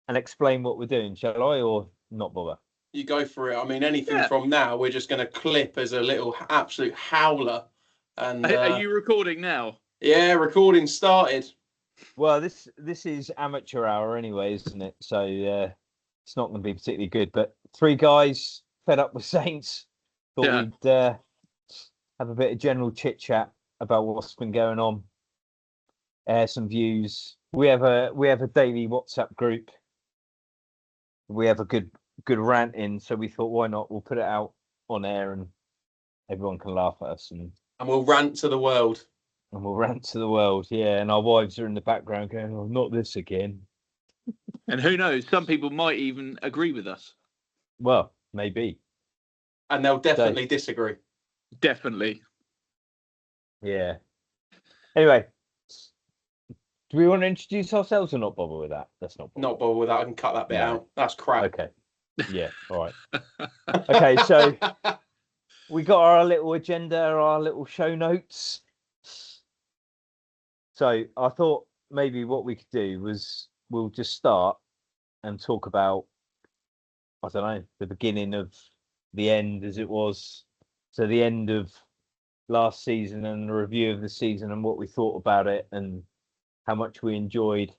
and explain what we're doing, shall I, or not bother? You go for it. I mean, anything from now, we're just going to clip as a little absolute howler. And are you recording now? Yeah, recording started. Well, this is amateur hour anyway, isn't it? So it's not going to be particularly good. But three guys fed up with Saints. Thought we'd have a bit of general chit chat about what's been going on. Some views. We have a daily WhatsApp group. We have a good rant in, so we thought, why not? We'll put it out on air, and everyone can laugh at us, and we'll rant to the world. And we'll rant to the world, yeah. And our wives are in the background going, "Oh, not this again." And who knows? Some people might even agree with us. Well, maybe. And they'll definitely disagree. Definitely. Yeah. Anyway, do we want to introduce ourselves or not bother with that? That's not bother. Not bother with that. I can cut that bit out. That's crap. Okay. Yeah. All right. Okay. So we got our little agenda, our little show notes. So I thought maybe what we could do was we'll just start and talk about, I don't know, the beginning of the end as it was. So the end of last season and the review of the season and what we thought about it and how much we enjoyed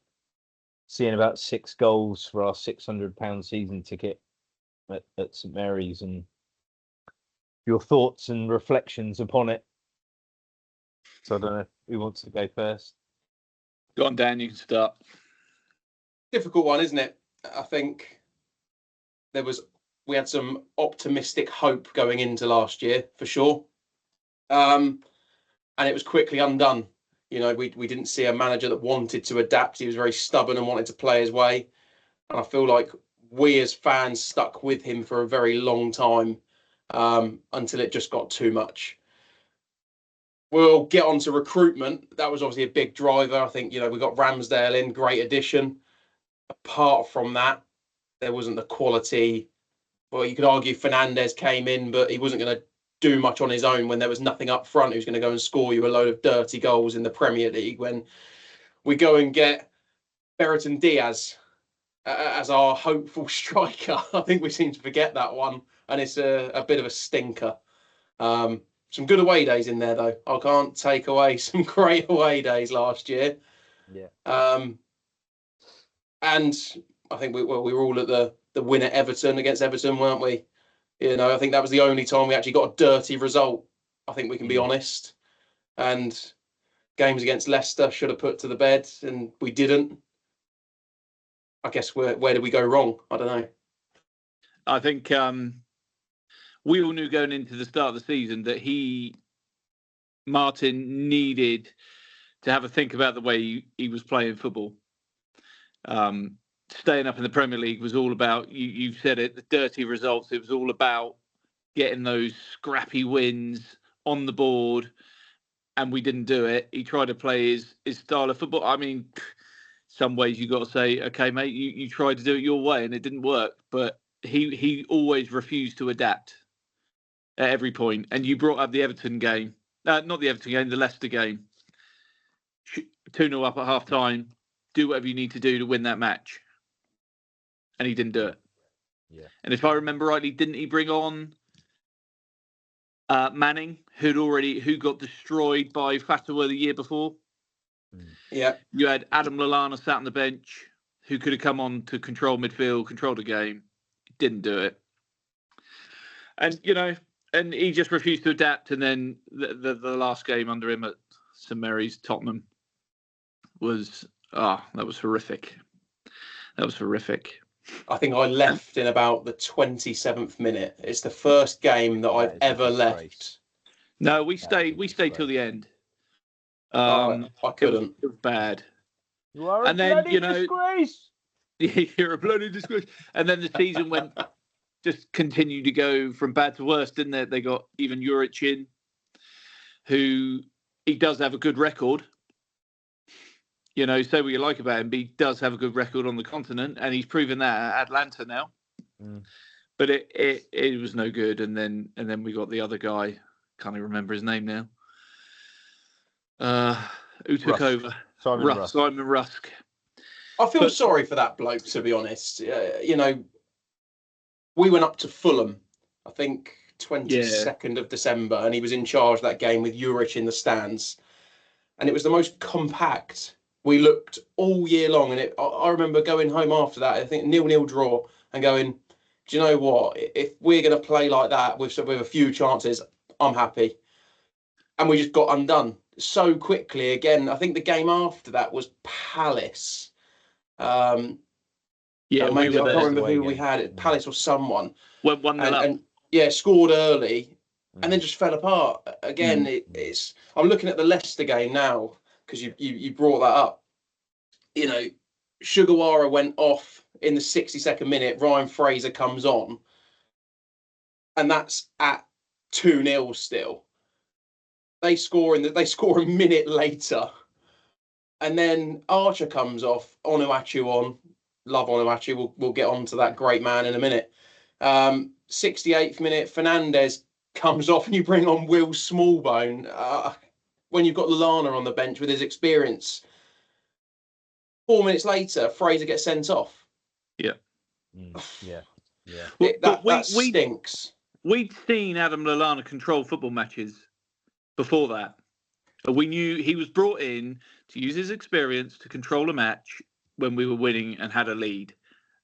seeing about 6 goals for our £600 season ticket at St Mary's, and your thoughts and reflections upon it. So I don't know who wants to go first. Go on, Dan, you can start. Difficult one, isn't it? I think we had some optimistic hope going into last year for sure. And it was quickly undone. You know, we didn't see a manager that wanted to adapt. He was very stubborn and wanted to play his way. And I feel like we as fans stuck with him for a very long time until it just got too much. We'll get on to recruitment. That was obviously a big driver. I think, you know, we got Ramsdale in, great addition. Apart from that, there wasn't the quality. Well, you could argue Fernandez came in, but he wasn't going to do much on his own when there was nothing up front. He was going to go and score you a load of dirty goals in the Premier League. When we go and get Bertrand Diaz as our hopeful striker, I think we seem to forget that one, and it's a bit of a stinker. Some good away days in there, though. I can't take away some great away days last year. Yeah. And I think we were all at the win at Everton against Everton, weren't we? You know, I think that was the only time we actually got a dirty result. I think we can be honest. And games against Leicester should have put to the bed, and we didn't. I guess where did we go wrong? I don't know. I think we all knew going into the start of the season that Martin needed to have a think about the way he was playing football. Staying up in the Premier League was all about, you've said it, the dirty results. It was all about getting those scrappy wins on the board, and we didn't do it. He tried to play his style of football. I mean, some ways you got to say, okay, mate, you tried to do it your way and it didn't work. But he always refused to adapt at every point. And you brought up the Everton game. Not the Everton game, the Leicester game. 2-0 up at half-time. Do whatever you need to do to win that match. And he didn't do it. Yeah. And if I remember rightly, didn't he bring on Manning, who got destroyed by Fatahwur the year before? Yeah. You had Adam Lallana sat on the bench, who could have come on to control midfield, control the game. Didn't do it. And, you know, and he just refused to adapt. And then the last game under him at St Mary's, Tottenham, was, that was horrific. That was horrific. I think I left in about the 27th minute. It's the first game that I've ever left. No, we stayed till the end. I couldn't. It was bad. You are a bloody disgrace. You're a bloody disgrace. And then the season just continued to go from bad to worse, didn't it? They got even Juric in, who he does have a good record. You know, say what you like about him, but he does have a good record on the continent, and he's proven that at Atlanta now. But it was no good. And then we got the other guy, can't even remember his name now. Who took over? Simon Rusk. Simon Rusk. I feel sorry for that bloke, to be honest. We went up to Fulham, I think 22nd of December, and he was in charge of that game with Juric in the stands. And it was the most compact we looked all year long. And I remember going home after that, I think 0-0 draw, and going, do you know what? If we're going to play like that with a few chances, I'm happy. And we just got undone so quickly. Again, I think the game after that was Palace. Maybe I can't remember who we had. Palace or someone. Went 1-0 up. And yeah, scored early and then just fell apart. Again, it's. I'm looking at the Leicester game now because you brought that up. Sugawara went off in the 62nd minute. Ryan Fraser comes on, and that's at 2-0 still. They score a minute later, and then Archer comes off. Onuachu on. Love Onuachu. We'll get on to that great man in a minute. 68th minute, Fernandez comes off, and you bring on Will Smallbone. When you've got Lallana on the bench with his experience, 4 minutes later, Fraser gets sent off. Yeah. Yeah. That stinks. We'd seen Adam Lallana control football matches before that. We knew he was brought in to use his experience to control a match when we were winning and had a lead.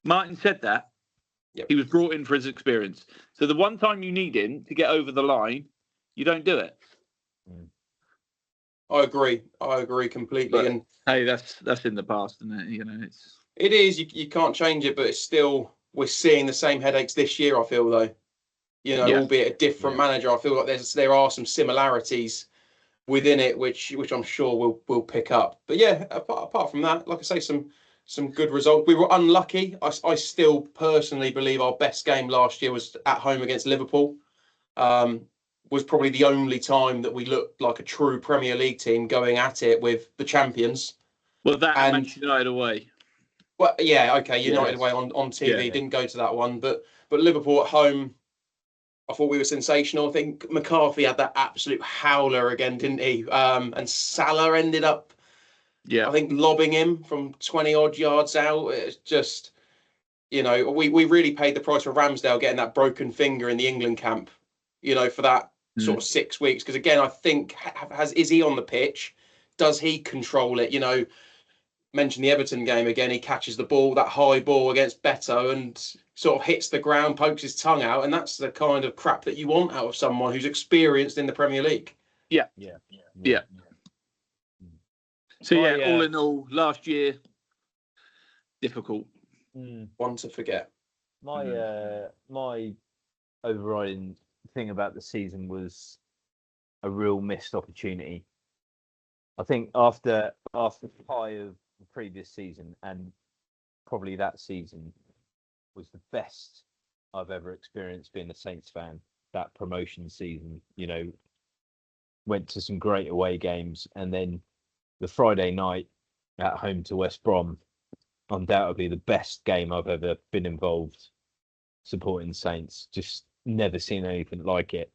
Martin said that. Yep. He was brought in for his experience. So the one time you need him to get over the line, you don't do it. I agree completely. But, and hey, that's in the past, isn't it? It is. You can't change it, but it's still, we're seeing the same headaches this year, I feel, though. Albeit a different manager. I feel like there are some similarities within it, which I'm sure we'll pick up. But yeah, apart from that, like I say, some good results. We were unlucky. I still personally believe our best game last year was at home against Liverpool. Was probably the only time that we looked like a true Premier League team going at it with the champions. Well, that and Manchester United away. Well, yeah, okay, United away on TV. Didn't go to that one, but Liverpool at home, I thought we were sensational. I think McCarthy had that absolute howler again, didn't he? And Salah ended up, I think, lobbing him from 20 odd yards out. It's just, we really paid the price for Ramsdale getting that broken finger in the England camp, for that sort of 6 weeks. Because again, I think, is he on the pitch? Does he control it? Mention the Everton game again. He catches the ball, that high ball against Beto, and sort of hits the ground, pokes his tongue out, and that's the kind of crap that you want out of someone who's experienced in the Premier League. Yeah. So all in all, last year, difficult. One to forget. My overriding thing about the season was a real missed opportunity. I think after the high of the previous season, and probably that season was the best I've ever experienced being a Saints fan. That promotion season, went to some great away games, and then the Friday night at home to West Brom, undoubtedly the best game I've ever been involved supporting Saints. Just never seen anything like it.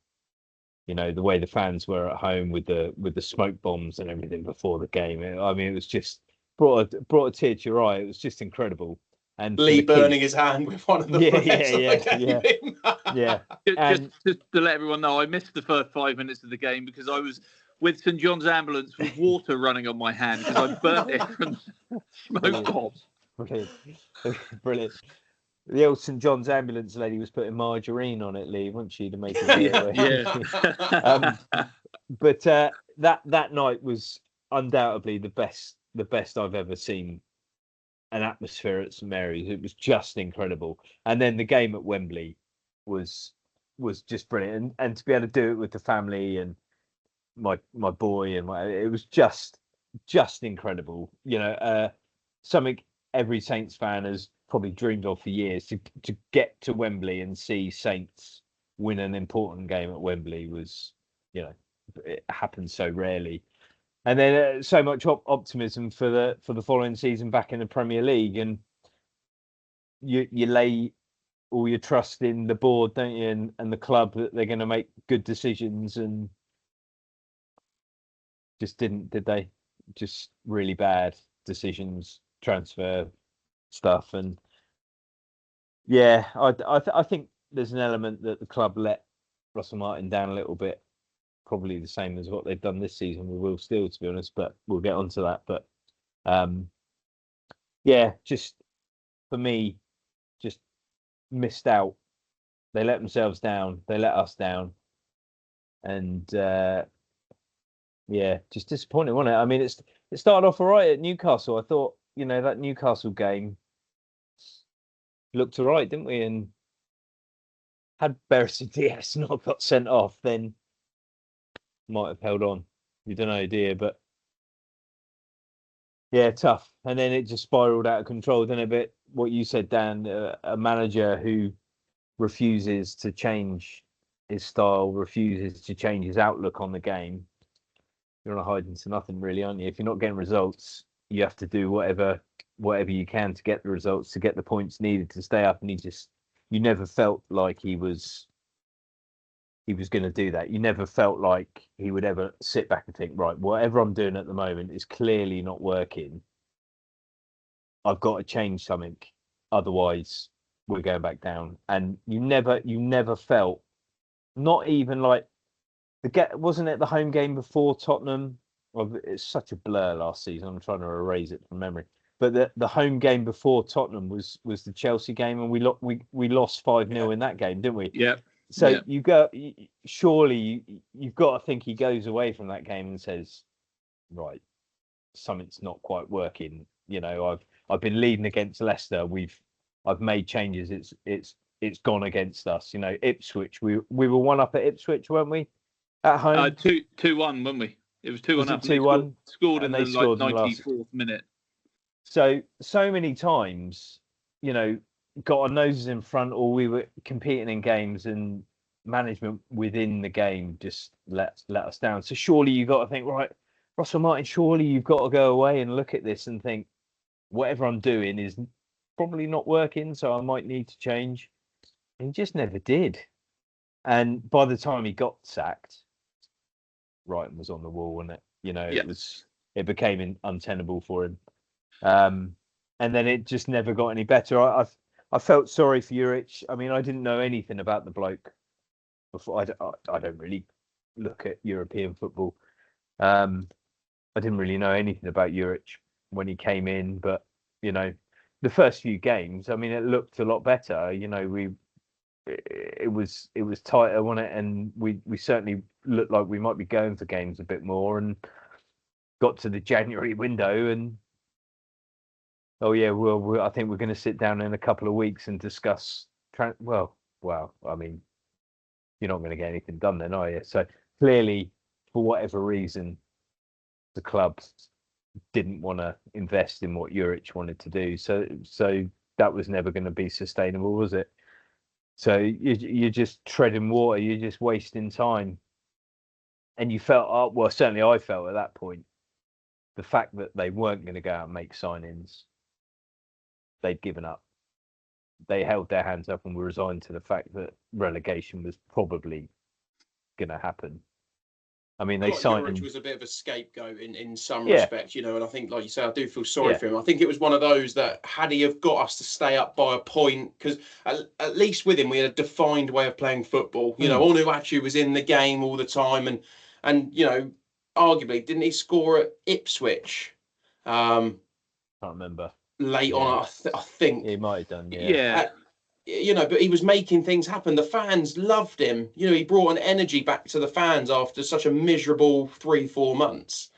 The way the fans were at home with the smoke bombs and everything before the game. It was just brought a tear to your eye. It was just incredible. And Lee burning his hand with one of the Just to let everyone know, I missed the first 5 minutes of the game because I was with St John's ambulance with water running on my hand because I burnt it from smoke bombs. Brilliant. The old St John's ambulance lady was putting margarine on it, Lee, wasn't she, to make it But that night was undoubtedly the best I've ever seen an atmosphere at St Mary's. It was just incredible. And then the game at Wembley was just brilliant. And to be able to do it with the family and my boy and it was just incredible. Something every Saints fan has probably dreamed of for years. To get to Wembley and see Saints win an important game at Wembley was, it happens so rarely. And then so much optimism for the following season back in the Premier League, and you lay all your trust in the board, don't you, and the club that they're going to make good decisions, and just didn't, did they? Just really bad decisions transfer stuff, and yeah, I think there's an element that the club let Russell Martin down a little bit, probably the same as what they've done this season with Will Steele, to be honest. But we'll get onto that. But yeah, just for me, just missed out. They let themselves down. They let us down, and yeah, just disappointing, wasn't it? I mean, it started off all right at Newcastle. I thought, that Newcastle game looked all right, didn't we? And had Beresford Diaz not got sent off, then might have held on. You don't know, do you? But yeah, tough. And then it just spiraled out of control, didn't it? But what you said, Dan, a manager who refuses to change his style, refuses to change his outlook on the game, you're on a hiding to nothing, really, aren't you? If you're not getting results, you have to do whatever you can to get the results, to get the points needed to stay up. And you never felt like he was going to do that. You never felt like he would ever sit back and think, right, whatever I'm doing at the moment is clearly not working. I've got to change something, otherwise we're going back down. And you never felt, not even like wasn't it the home game before Tottenham? Well, it's such a blur last season. I'm trying to erase it from memory. But the home game before Tottenham was the Chelsea game, and we lost 5-0 in that game, didn't we? Yeah. So you've got to think he goes away from that game and says, right, something's not quite working. I've been leading against Leicester. I've made changes. It's gone against us. Ipswich. We were 1 up at Ipswich, weren't we? At home. 2-1, weren't we? It was 2-1 up. 2-1. Scored in the 94th minute. So many times, got our noses in front, or we were competing in games, and management within the game just let us down. So surely you've got to think, right, Russell Martin, surely you've got to go away and look at this and think, whatever I'm doing is probably not working, so I might need to change. And he just never did. And by the time he got sacked, writing was on the wall, wasn't it? It became untenable for him. And then it just never got any better. I felt sorry for Juric. I mean, I didn't know anything about the bloke before. I don't really look at European football. I didn't really know anything about Juric when he came in, but the first few games, I mean, it looked a lot better. It was tighter, wasn't it? And we certainly looked like we might be going for games a bit more, and got to the January window and. Oh yeah, well, I think we're going to sit down in a couple of weeks and discuss. Well, I mean, you're not going to get anything done then, are you? So clearly, for whatever reason, the club didn't want to invest in what Juric wanted to do. So that was never going to be sustainable, was it? So you're just treading water. You're just wasting time. And you felt, well, certainly I felt at that point, the fact that they weren't going to go out and make signings. They'd given up. They held their hands up and were resigned to the fact that relegation was probably going to happen. I mean, they signed. Juric was a bit of a scapegoat in some respect, and I think, like you say, I do feel sorry for him. I think it was one of those that had he have got us to stay up by a point, because at least with him we had a defined way of playing football. Onuachu was in the game all the time, and arguably, didn't he score at Ipswich? Can't remember. Late on, I think he might have done. But he was making things happen. The fans loved him. He brought an energy back to the fans after such a miserable 3-4 months.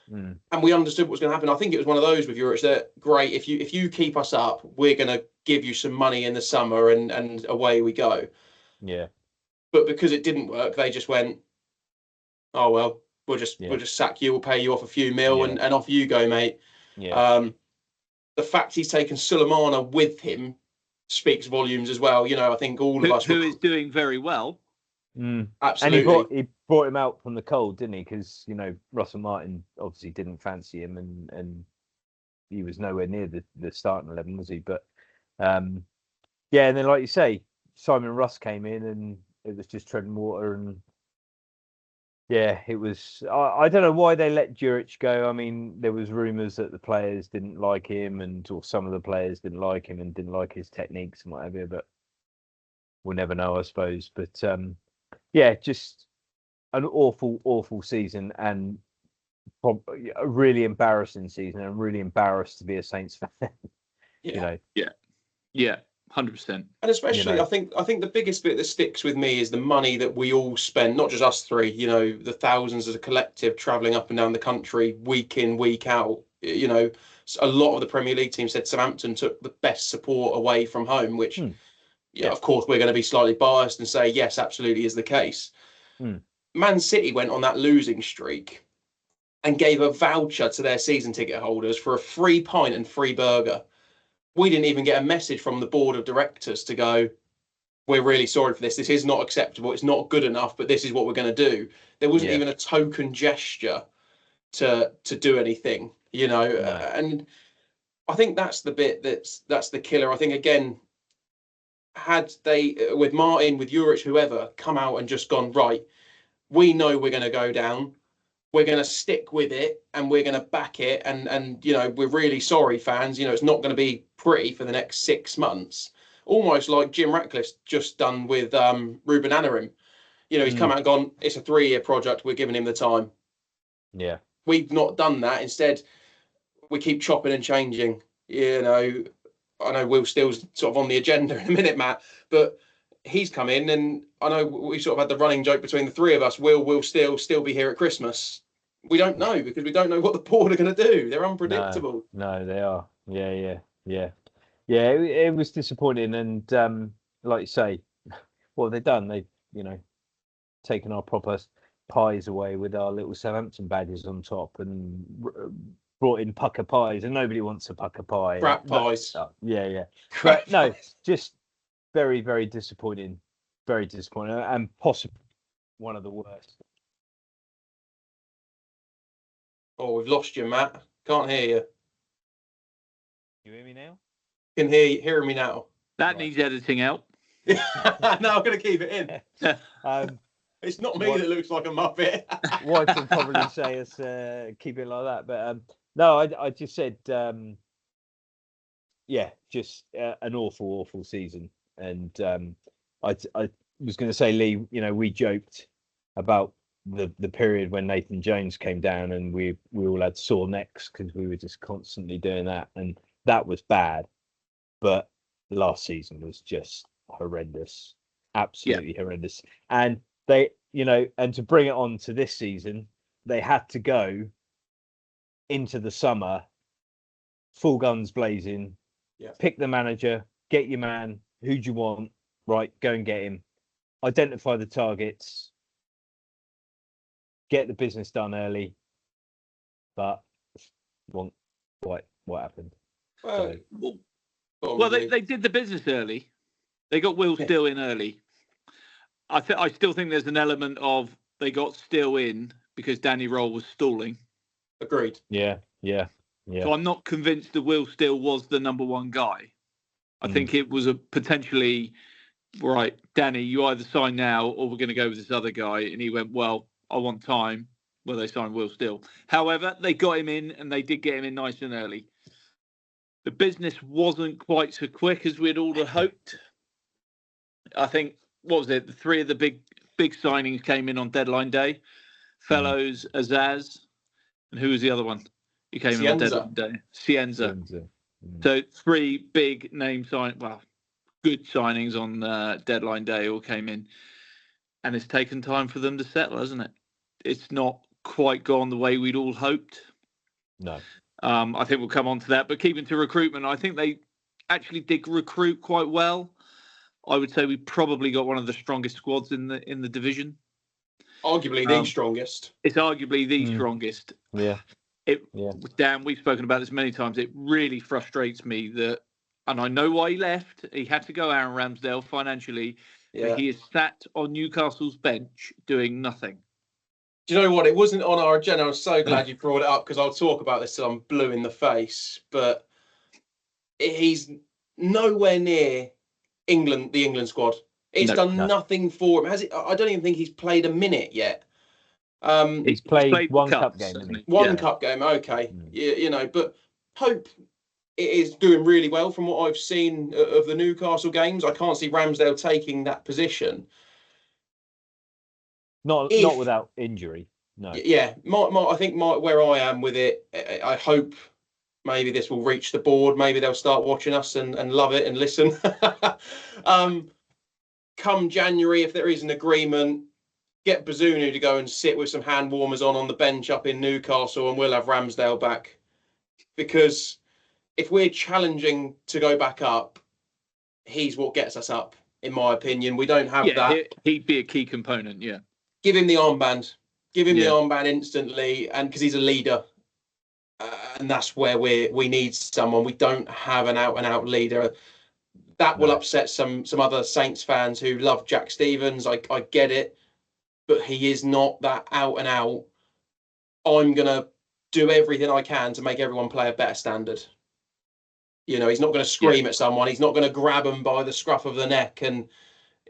And we understood what was going to happen. I think it was one of those with Juric that, great, if you keep us up, we're going to give you some money in the summer, and away we go. Yeah. But because it didn't work, they just went, oh well, we'll just sack you. We'll pay you off a few mil, and off you go, mate. Yeah. The fact he's taken Sulemana with him speaks volumes as well. I think all of us who is doing very well. Absolutely. And he brought him out from the cold, didn't he? Because Russell Martin obviously didn't fancy him, and he was nowhere near the starting 11, was he? But and then like you say, Simon Russ came in, and it was just treading water, and Yeah, it was. I don't know why they let Juric go. I mean, there was rumours that the players didn't like him, or some of the players didn't like him and didn't like his techniques and whatever. But we'll never know, I suppose. But yeah, just an awful season, and a really embarrassing season. I'm really embarrassed to be a Saints fan. Yeah. You know. Yeah, 100%. And especially, know. I think the biggest bit that sticks with me is the money that we all spent, not just us three, the thousands as a collective travelling up and down the country week in, week out. A lot of the Premier League team said Southampton took the best support away from home, which, Yeah. of course, we're going to be slightly biased and say, yes, absolutely is the case. Man City went on that losing streak and gave a voucher to their season ticket holders for a free pint and free burger. We didn't even get a message from the board of directors to go, we're really sorry for this. This is not acceptable. It's not good enough, but this is what we're going to do. There wasn't even a token gesture to do anything, No. and I think that's the bit that's the killer. I think, again, had they, with Martin, with Juric, whoever, come out and just gone, right, we know we're going to go down. We're going to stick with it and we're going to back it. And we're really sorry, fans. It's not going to be pretty for the next 6 months. Almost like Jim Ratcliffe's just done with Ruben Amorim. He's come out and gone, it's a 3-year project. We're giving him the time. Yeah. We've not done that. Instead, we keep chopping and changing. I know Will Steele's sort of on the agenda in a minute, Matt, but he's come in, and I know we sort of had the running joke between the three of us. Will still be here at Christmas? We don't know, because we don't know what the board are going to do. They're unpredictable. No, they are. Yeah. It was disappointing, and like you say, what have they done? They've taken our proper pies away with our little Southampton badges on top, and brought in pucker pies, and nobody wants a pucker pie. Crap pies. Yeah. Crap But no, pies. just very, very disappointing. Very disappointing, and possibly one of the worst. Oh, we've lost you, Matt. Can't hear you. You hear me now? Can hear me now. That needs editing out. No, I'm going to keep it in. Um, It's not me that looks like a muppet. wife will probably say us keep it like that, but no, I just said just an awful season, and I was going to say, Lee, we joked about the period when Nathan Jones came down, and we all had sore necks because we were just constantly doing that, and that was bad. But last season was just horrendous, absolutely horrendous, and they, and to bring it on to this season, they had to go into the summer full guns blazing, pick the manager, get your man, who do you want, right, go and get him, identify the targets, get the business done early. But what happened? Well, they did the business early. They got Will Steele in early. I still think there's an element of they got Steele in because Danny Roll was stalling. Agreed. Yeah. So I'm not convinced that Will Steele was the number one guy. I think it was a potentially, right, Danny, you either sign now or we're going to go with this other guy. And he went, well, I want time. Well, they signed Will Steele. However, they got him in, and they did get him in nice and early. The business wasn't quite so quick as we'd all hoped. I think, what was it? The three of the big signings came in on deadline day. Fellows, Azaz, and who was the other one? Who came in on deadline day? Cienza. So 3 big name good signings on deadline day all came in, and it's taken time for them to settle, hasn't it? It's not quite gone the way we'd all hoped. No. I think we'll come on to that, but keeping to recruitment, I think they actually did recruit quite well. I would say we probably got one of the strongest squads in the division. Arguably the strongest. It's arguably the strongest. Yeah. Dan, we've spoken about this many times. It really frustrates me that, and I know why he left. He had to go, Aaron Ramsdale, financially. Yeah. But he is sat on Newcastle's bench doing nothing. Do you know what? It wasn't on our agenda. I'm so glad you brought it up, because I'll talk about this till I'm blue in the face. But he's nowhere near the England squad. He's done nothing for him. Has it? I don't even think he's played a minute yet. He's played the one cups, cup game, hasn't hasn't he? One Yeah. cup game, okay. Mm. You know, but Hope is doing really well from what I've seen of the Newcastle games. I can't see Ramsdale taking that position. Not without injury. No. Yeah, I think where I am with it, I hope maybe this will reach the board. Maybe they'll start watching us and love it and listen. Come January, if there is an agreement, get Bazunu to go and sit with some hand warmers on the bench up in Newcastle, and we'll have Ramsdale back. Because if we're challenging to go back up, he's what gets us up, in my opinion. We don't have that. He'd be a key component. Yeah. Give him the armband. Give him the armband instantly, and because he's a leader. And that's where we need someone. We don't have an out-and-out leader. That will upset some other Saints fans who love Jack Stevens. I get it. But he is not that out-and-out. I'm going to do everything I can to make everyone play a better standard. You know, he's not going to scream at someone. He's not going to grab them by the scruff of the neck and,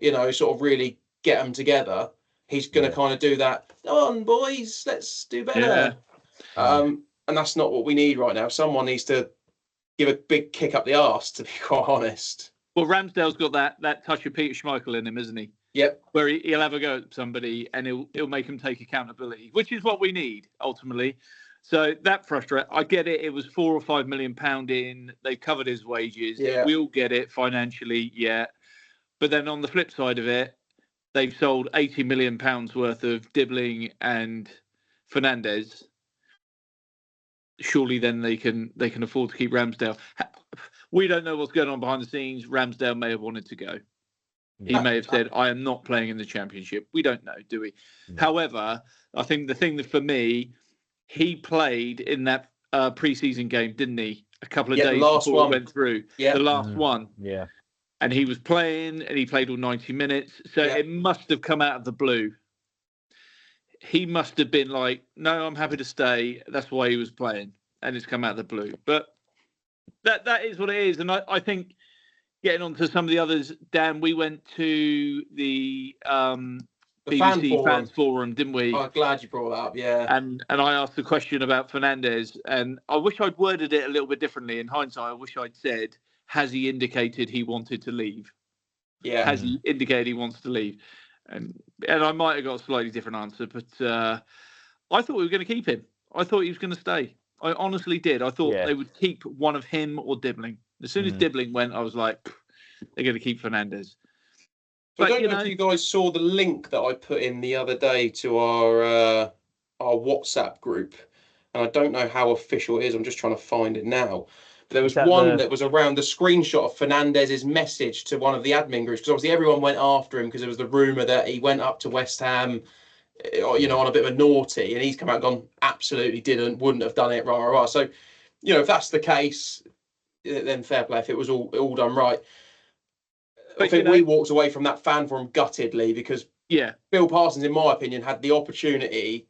you know, sort of really get them together. He's going to kind of do that. Come on, boys, let's do better. And that's not what we need right now. Someone needs to give a big kick up the arse, to be quite honest. Well, Ramsdale's got that touch of Peter Schmeichel in him, isn't he? Yep. Where he'll have a go at somebody and he'll make him take accountability, which is what we need ultimately. So that frustrates. I get it. It was £4 or £5 million in. They've covered his wages. Yeah. We'll get it financially, yeah. But then on the flip side of it, they've sold £80 million worth of Dibbling and Fernandes. Surely then they can afford to keep Ramsdale. We don't know what's going on behind the scenes. Ramsdale may have wanted to go. He may have said, I am not playing in the Championship. We don't know, do we? No. However, I think the thing that for me, he played in that pre-season game, didn't he? A couple of days before it went through. Yeah. The last one. Yeah. And he was playing and he played all 90 minutes. So it must have come out of the blue. He must have been like, no, I'm happy to stay. That's why he was playing. And it's come out of the blue. But that is what it is. And I think getting on to some of the others, Dan, we went to the BBC Fans Forum, didn't we? I'm glad you brought that up, yeah. And I asked the question about Fernandes. And I wish I'd worded it a little bit differently. In hindsight, I wish I'd said, has he indicated he wanted to leave? Yeah. Has he indicated he wants to leave? And I might have got a slightly different answer, but I thought we were going to keep him. I thought he was going to stay. I honestly did. I thought they would keep one of him or Dibbling. As soon as Dibbling went, I was like, they're going to keep Fernandes. So I don't know if you guys saw the link that I put in the other day to our WhatsApp group, and I don't know how official it is. I'm just trying to find it now. But there was one that was around the screenshot of Fernandez's message to one of the admin groups, because obviously everyone went after him because there was the rumour that he went up to West Ham, you know, on a bit of a naughty, and he's come out and gone, absolutely wouldn't have done it, rah, rah, rah. So, you know, if that's the case, then fair play if it was all done right. But I think we walked away from that fan forum guttedly because Bill Parsons, in my opinion, had the opportunity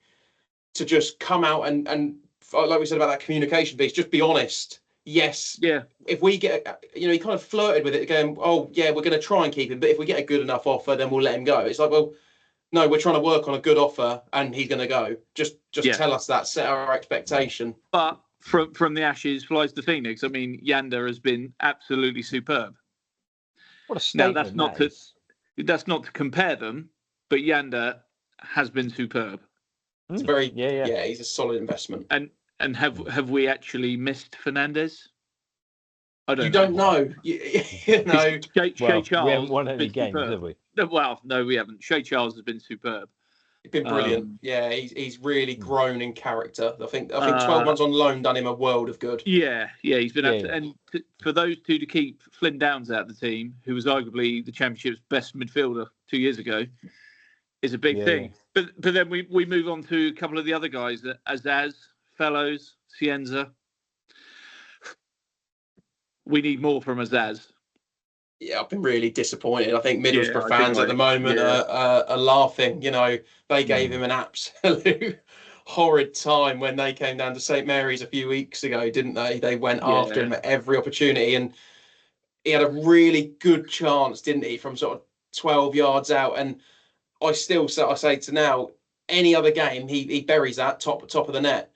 to just come out and like we said about that communication piece, just be honest. Yes. Yeah. If we get, you know, he kind of flirted with it going, oh, yeah, we're going to try and keep him. But if we get a good enough offer, then we'll let him go. It's like, well, no, we're trying to work on a good offer and he's going to go. Just tell us that, set our expectation. But from the ashes flies the phoenix. I mean, Yanda has been absolutely superb. What a statement. Now, that's not to compare them, but Yanda has been superb. It's very, he's a solid investment. And have we actually missed Fernandes? I don't know. You don't know. You know. Shea Charles. We haven't won any games, have we? Well, no, we haven't. Shea Charles has been superb. He's been brilliant. He's really grown in character. I think 12 months on loan done him a world of good. Yeah, he's been and for those two to keep Flynn Downs out of the team, who was arguably the Championship's best midfielder 2 years ago, is a big thing. But then we move on to a couple of the other guys, Azaz, Fellows, Cienza. We need more from Azaz. Yeah, I've been really disappointed. I think Middlesbrough fans at the moment are laughing. You know, they gave him an absolute horrid time when they came down to St Mary's a few weeks ago, didn't they? They went after him at every opportunity, and he had a really good chance, didn't he, from sort of 12 yards out. And I say to now, any other game, he buries that top of the net.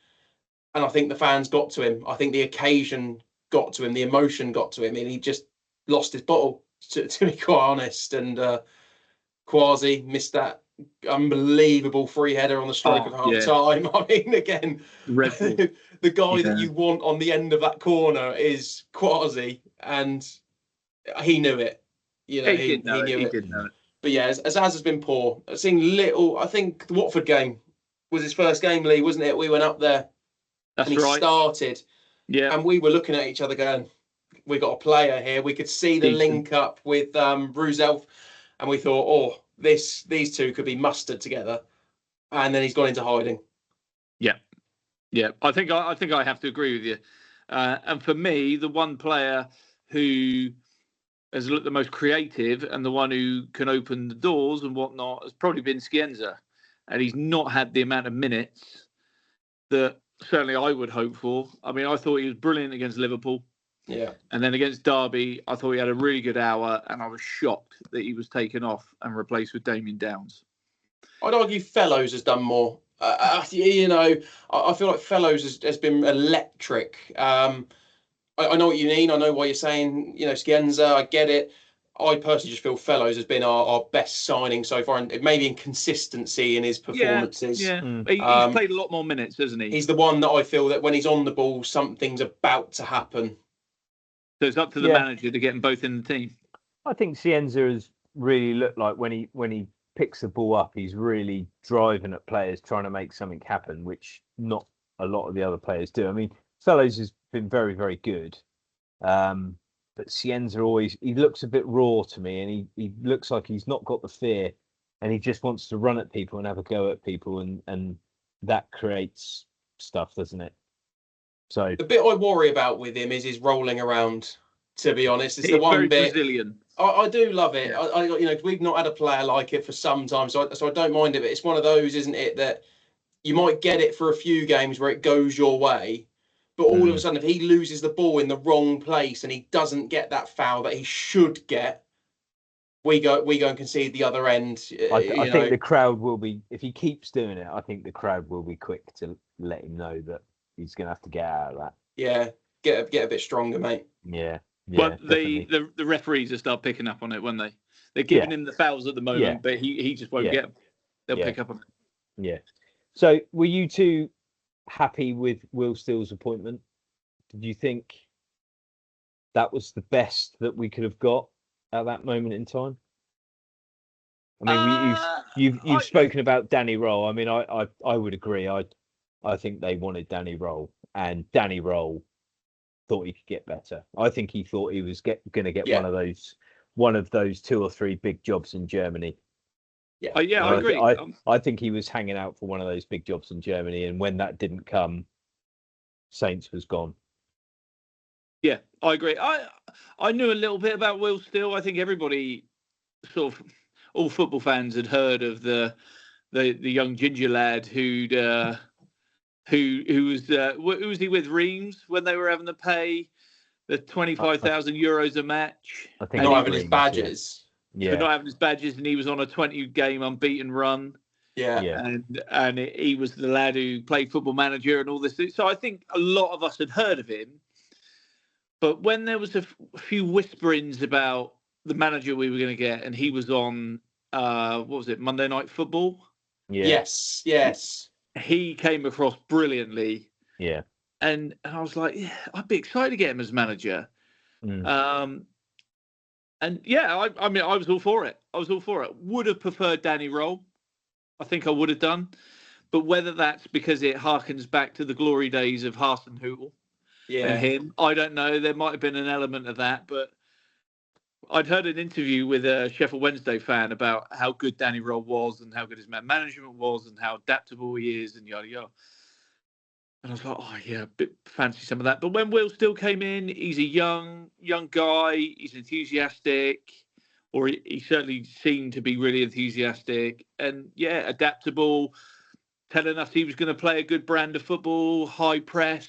And I think the fans got to him. I think the occasion got to him, the emotion got to him, and he just lost his bottle, to be quite honest. And Quasi missed that unbelievable free header on the stroke of half time. I mean, again, the guy that you want on the end of that corner is Quasi, and he knew it. You know, he knew it. Did know it. But yeah, as has been poor. I've seen little. I think the Watford game was his first game, Lee, wasn't it? We went up there. That's and he right. started. Yeah. And we were looking at each other going, we got a player here. We could see the link up with Ruzelf, and we thought, oh, these two could be mustered together. And then he's gone into hiding. Yeah. I think I have to agree with you. And for me, the one player who has looked the most creative and the one who can open the doors and whatnot has probably been Scienza. And he's not had the amount of minutes that certainly I would hope for. I mean, I thought he was brilliant against Liverpool. Yeah. And then against Derby, I thought he had a really good hour, and I was shocked that he was taken off and replaced with Damien Downs. I'd argue Fellows has done more. You know, I feel like Fellows has been electric. I know what you mean. I know why you're saying, you know, Scienza. I get it. I personally just feel Fellows has been our best signing so far, and maybe in consistency in his performances. Yeah. He's played a lot more minutes, hasn't he? He's the one that I feel that when he's on the ball, something's about to happen. So it's up to the manager to get them both in the team. I think Scienza has really looked like when he picks the ball up, he's really driving at players, trying to make something happen, which not a lot of the other players do. I mean, Fellows has been very, very good. But Scienza he looks a bit raw to me, and he looks like he's not got the fear, and he just wants to run at people and have a go at people, and that creates stuff, doesn't it? So the bit I worry about with him is his rolling around. To be honest, it's the one very bit. Brazilian. I do love it. Yeah. I you know, we've not had a player like it for some time, so I don't mind it. But it's one of those, isn't it, that you might get it for a few games where it goes your way. But all of a sudden, if he loses the ball in the wrong place and he doesn't get that foul that he should get, we go and concede the other end. I think the crowd will be, if he keeps doing it, I think the crowd will be quick to let him know that he's going to have to get out of that. Yeah, get a bit stronger, mate. Yeah. Well, the referees will start picking up on it, won't they? They're giving him the fouls at the moment, but he just won't get them. They'll pick up on it. Yeah. So were you two happy with Will Steele's appointment? Did you think that was the best that we could have got at that moment in time? I mean, you've spoken about Danny Roll. I mean, I would agree. I think they wanted Danny Roll, and Danny Roll thought he could get better. I think he thought he was going to get one of those 2 or 3 big jobs in Germany. Yeah, I agree. I think he was hanging out for one of those big jobs in Germany, and when that didn't come, Saints was gone. Yeah, I agree. I knew a little bit about Will Steele. I think everybody, sort of, all football fans had heard of the young ginger lad who was he with Reims when they were having to pay the 25,000 euros a match? I think not having his badges. Yeah. For not having his badges, and he was on a 20-game unbeaten run. Yeah. And he was the lad who played Football Manager and all this. So I think a lot of us had heard of him. But when there was a few whisperings about the manager we were going to get, and he was on, what was it, Monday Night Football? Yeah. Yes. He came across brilliantly. Yeah. And I was like, yeah, I'd be excited to get him as manager. And yeah, I mean, I was all for it. Would have preferred Danny Roll. I think I would have done. But whether that's because it harkens back to the glory days of Hasenhüttl and him, I don't know. There might have been an element of that. But I'd heard an interview with a Sheffield Wednesday fan about how good Danny Roll was and how good his man management was and how adaptable he is and yada yada. And I was like, oh yeah, a bit fancy some of that. But when Will Steele came in, he's a young guy. He's enthusiastic, or he certainly seemed to be really enthusiastic. And yeah, adaptable, telling us he was going to play a good brand of football, high press,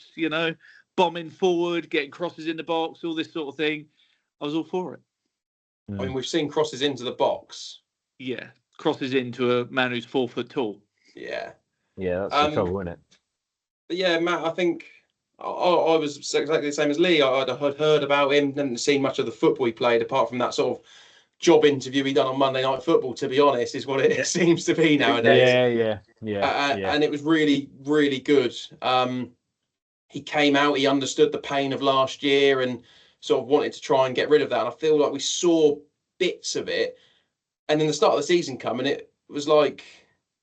bombing forward, getting crosses in the box, all this sort of thing. I was all for it. I mean, we've seen crosses into the box. Yeah, crosses into a man who's 4 foot tall. Yeah. Yeah, that's the trouble, isn't it? But yeah, Matt, I think I was exactly the same as Lee. I'd heard about him, hadn't seen much of the football he played, apart from that sort of job interview he done on Monday Night Football, to be honest, is what it seems to be nowadays. Yeah. And it was really, really good. He came out, he understood the pain of last year and sort of wanted to try and get rid of that. And I feel like we saw bits of it. And then the start of the season come, and it was like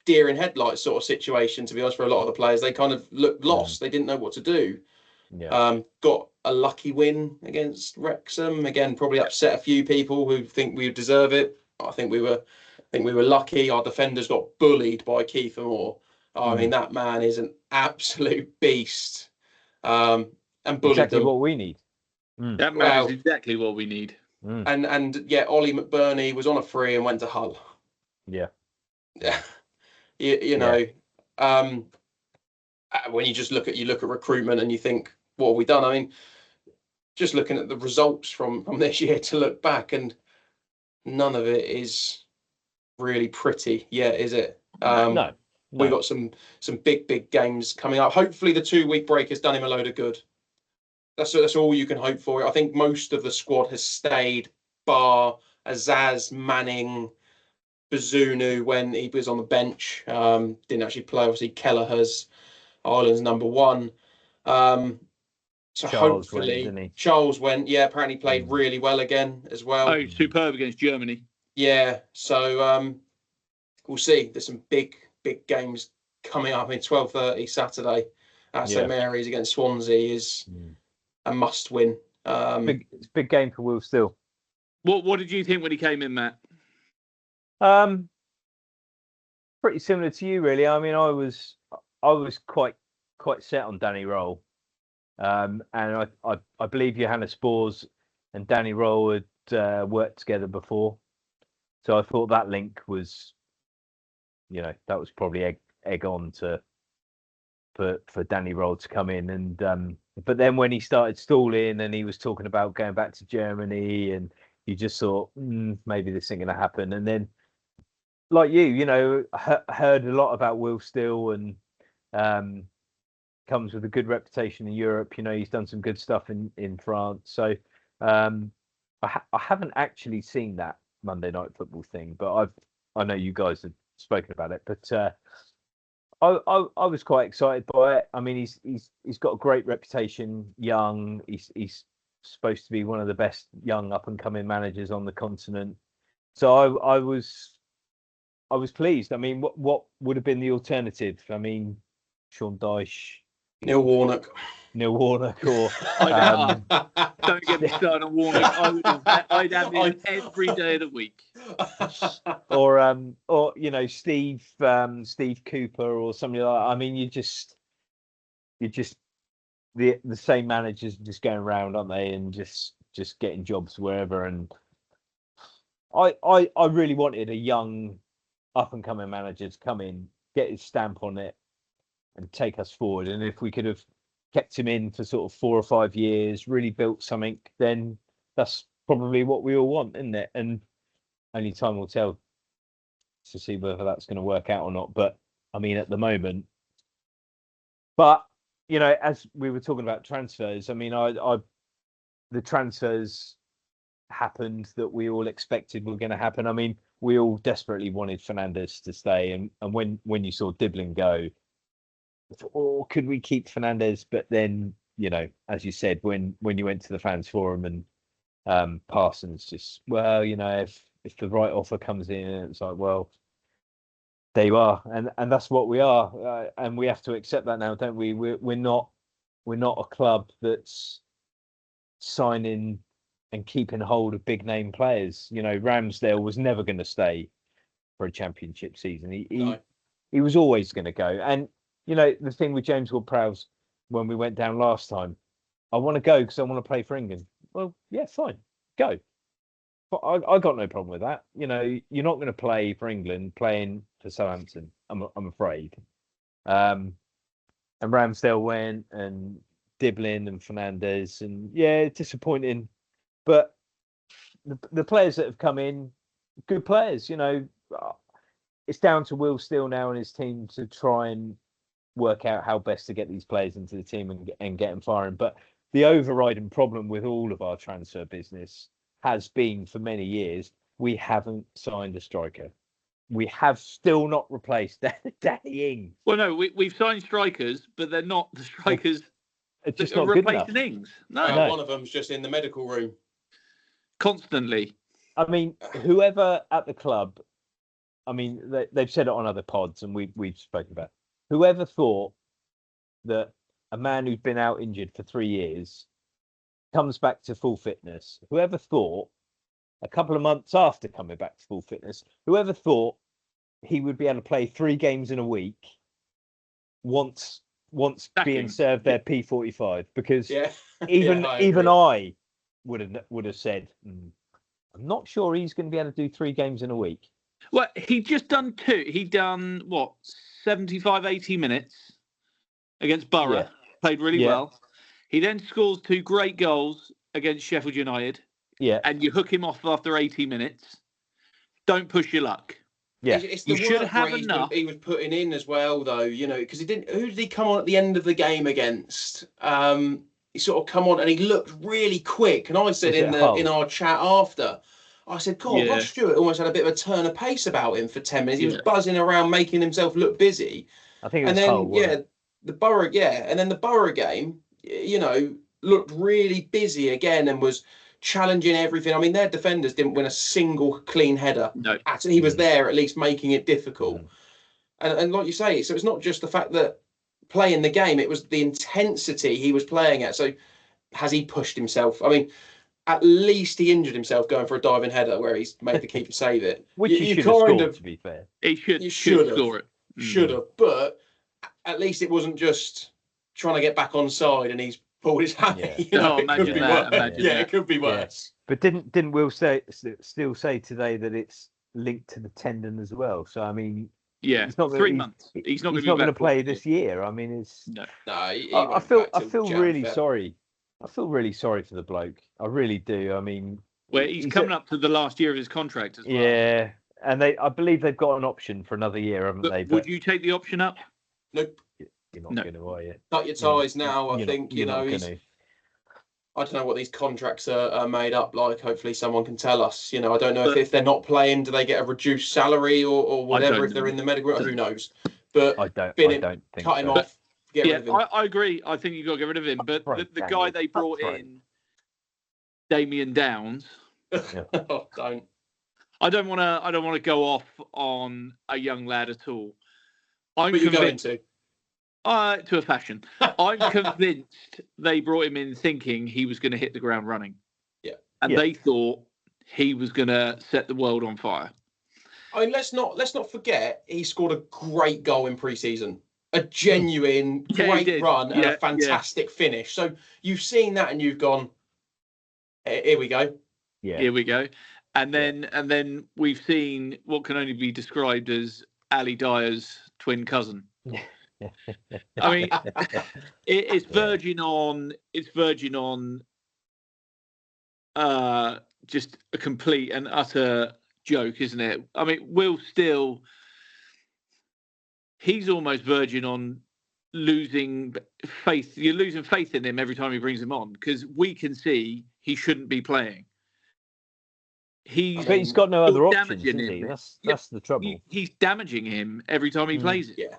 deer in headlights sort of situation, to be honest, for a lot of the players. They kind of looked lost. They didn't know what to do. Yeah. Got a lucky win against Wrexham. Again, probably upset a few people who think we deserve it. I think we were lucky. Our defenders got bullied by Kiefer Moore. I mean, that man is an absolute beast. And bullied exactly them. what we need. That man is exactly what we need. And yeah, Ollie McBurney was on a free and went to Hull. Yeah. you know, when you just look at recruitment and you think, what have we done? I mean, just looking at the results from this year to look back, and none of it is really pretty yet, is it? No. We got some big games coming up. Hopefully the 2-week break has done him a load of good. That's all you can hope for. I think most of the squad has stayed, bar Azaz, Manning, Bazunu when he was on the bench. Didn't actually play. Obviously, Kelleher's Ireland's number one. So Charles hopefully went, didn't he? Charles went. Yeah, apparently played really well again as well. Oh, superb against Germany. Yeah, so we'll see. There's some big games coming up. I mean, 12:30 Saturday at St Mary's against Swansea is a must win. It's a big game for Will Still. What did you think when he came in, Matt? Pretty similar to you, really. I mean, I was quite set on Danny Roll, and I believe Johannes Spors and Danny Roll had worked together before, so I thought that link was, that was probably egg on for Danny Roll to come in, and but then when he started stalling and he was talking about going back to Germany, and you just thought maybe this ain't gonna happen, and then. Like heard a lot about Will Still, and comes with a good reputation in Europe. He's done some good stuff in France. So I haven't actually seen that Monday Night Football thing, but I know you guys have spoken about it. But I was quite excited by it. I mean, he's got a great reputation. Young, he's supposed to be one of the best young up and coming managers on the continent. So I was pleased. I mean, what would have been the alternative? I mean, Sean Dyche, Neil Warnock, or don't get me started on Warnock. I'd have him every day of the week. or Steve Cooper or somebody like that. I mean, you're just the same managers just going around, aren't they? And just getting jobs wherever. And I really wanted a young up and coming manager to come in, get his stamp on it, and take us forward. And if we could have kept him in for sort of 4 or 5 years, really built something, then that's probably what we all want, isn't it? And only time will tell to see whether that's going to work out or not. But I mean, at the moment, as we were talking about transfers, I mean, the transfers happened that we all expected were going to happen. I mean, we all desperately wanted Fernandes to stay, and when you saw Diblin go, or could we keep Fernandes? But then, as you said, when you went to the fans forum and Parsons just, if the right offer comes in, it's like, well, there you are, and that's what we are, and we have to accept that now, don't we? We're not a club that's signing and keeping hold of big name players. Ramsdale was never going to stay for a championship season. He was always going to go. And the thing with James Ward-Prowse when we went down last time, I want to go because I want to play for England. Well, yeah, fine, go. But I got no problem with that. You're not going to play for England playing for Southampton, I'm afraid. And Ramsdale went, and Diblin and Fernandes, and disappointing. But the players that have come in, good players. it's down to Will Steele now and his team to try and work out how best to get these players into the team and get them firing. But the overriding problem with all of our transfer business has been for many years, we haven't signed a striker. We have still not replaced Danny Ings. Well, no, we've signed strikers, but they're not the strikers It's just that are not good enough. replacing Ings. No, No. One of them's just in the medical room. constantly. I mean, whoever at the club, I mean, they've said it on other pods and we've spoken about it. Whoever thought that a man who's been out injured for 3 years comes back to full fitness, whoever thought a couple of months after coming back to full fitness, whoever thought he would be able to play 3 games in a week once being served their P45, because even I would have said, I'm not sure he's going to be able to do 3 games in a week. Well, he just done 2. He done what, 75, 80 minutes against Borough. Yeah. Played really well. He then scores 2 great goals against Sheffield United. Yeah. And you hook him off after 80 minutes. Don't push your luck. Yeah. It's the You should work have rate enough. he was putting in as well, though, you know, because he didn't. Who did he come on at the end of the game against? He sort of come on and he looked really quick. And I said in our chat after, I said, God, Ross Stewart almost had a bit of a turn of pace about him for 10 minutes. He was buzzing around, making himself look busy. I think it was the Borough, and then the Borough game, you know, looked really busy again and was challenging everything. I mean, their defenders didn't win a single clean header. No. He was there at least making it difficult. And like you say, so it's not just the fact that playing the game, it was the intensity he was playing at. So has he pushed himself? I mean, at least he injured himself going for a diving header where he's made the keeper save it. Which he should have scored, to be fair. He should score it. Should have. But at least it wasn't just trying to get back on side and he's pulled his hand. Yeah. You know, it could be worse. It could be worse. But didn't Will still say today that it's linked to the tendon as well? So I mean, he's not 3 months. He's not going to play this year. I mean, it's no. I feel really sorry. I feel really sorry for the bloke. I really do. I mean, he's coming up to the last year of his contract as well. Yeah, and I believe they've got an option for another year, haven't they? Would you take the option up? Nope. You're not going to, are you? Cut your ties now. I think you know. I don't know what these contracts are made up like. Hopefully, someone can tell us. You know, I don't know if they're not playing, do they get a reduced salary or whatever if they're in the medical? Who knows? But I don't think cut him off. Get rid of him. I agree. I think you've got to get rid of him. But the guy they brought in, Damien Downs. Oh, don't. I don't want to go off on a young lad at all. But you're going to. To a fashion. I'm convinced they brought him in thinking he was going to hit the ground running. Yeah. And they thought he was going to set the world on fire. I mean, let's not forget he scored a great goal in pre-season. A genuine great run and a fantastic finish. So you've seen that and you've gone, here we go. Yeah. Here we go. And then we've seen what can only be described as Ali Dyer's twin cousin. I mean, it's verging on just a complete and utter joke, isn't it? I mean, Will Still, he's almost verging on losing faith. You're losing faith in him every time he brings him on because we can see he shouldn't be playing. But he's got no other options, isn't he? That's the trouble. He's damaging him every time he plays it. Yeah.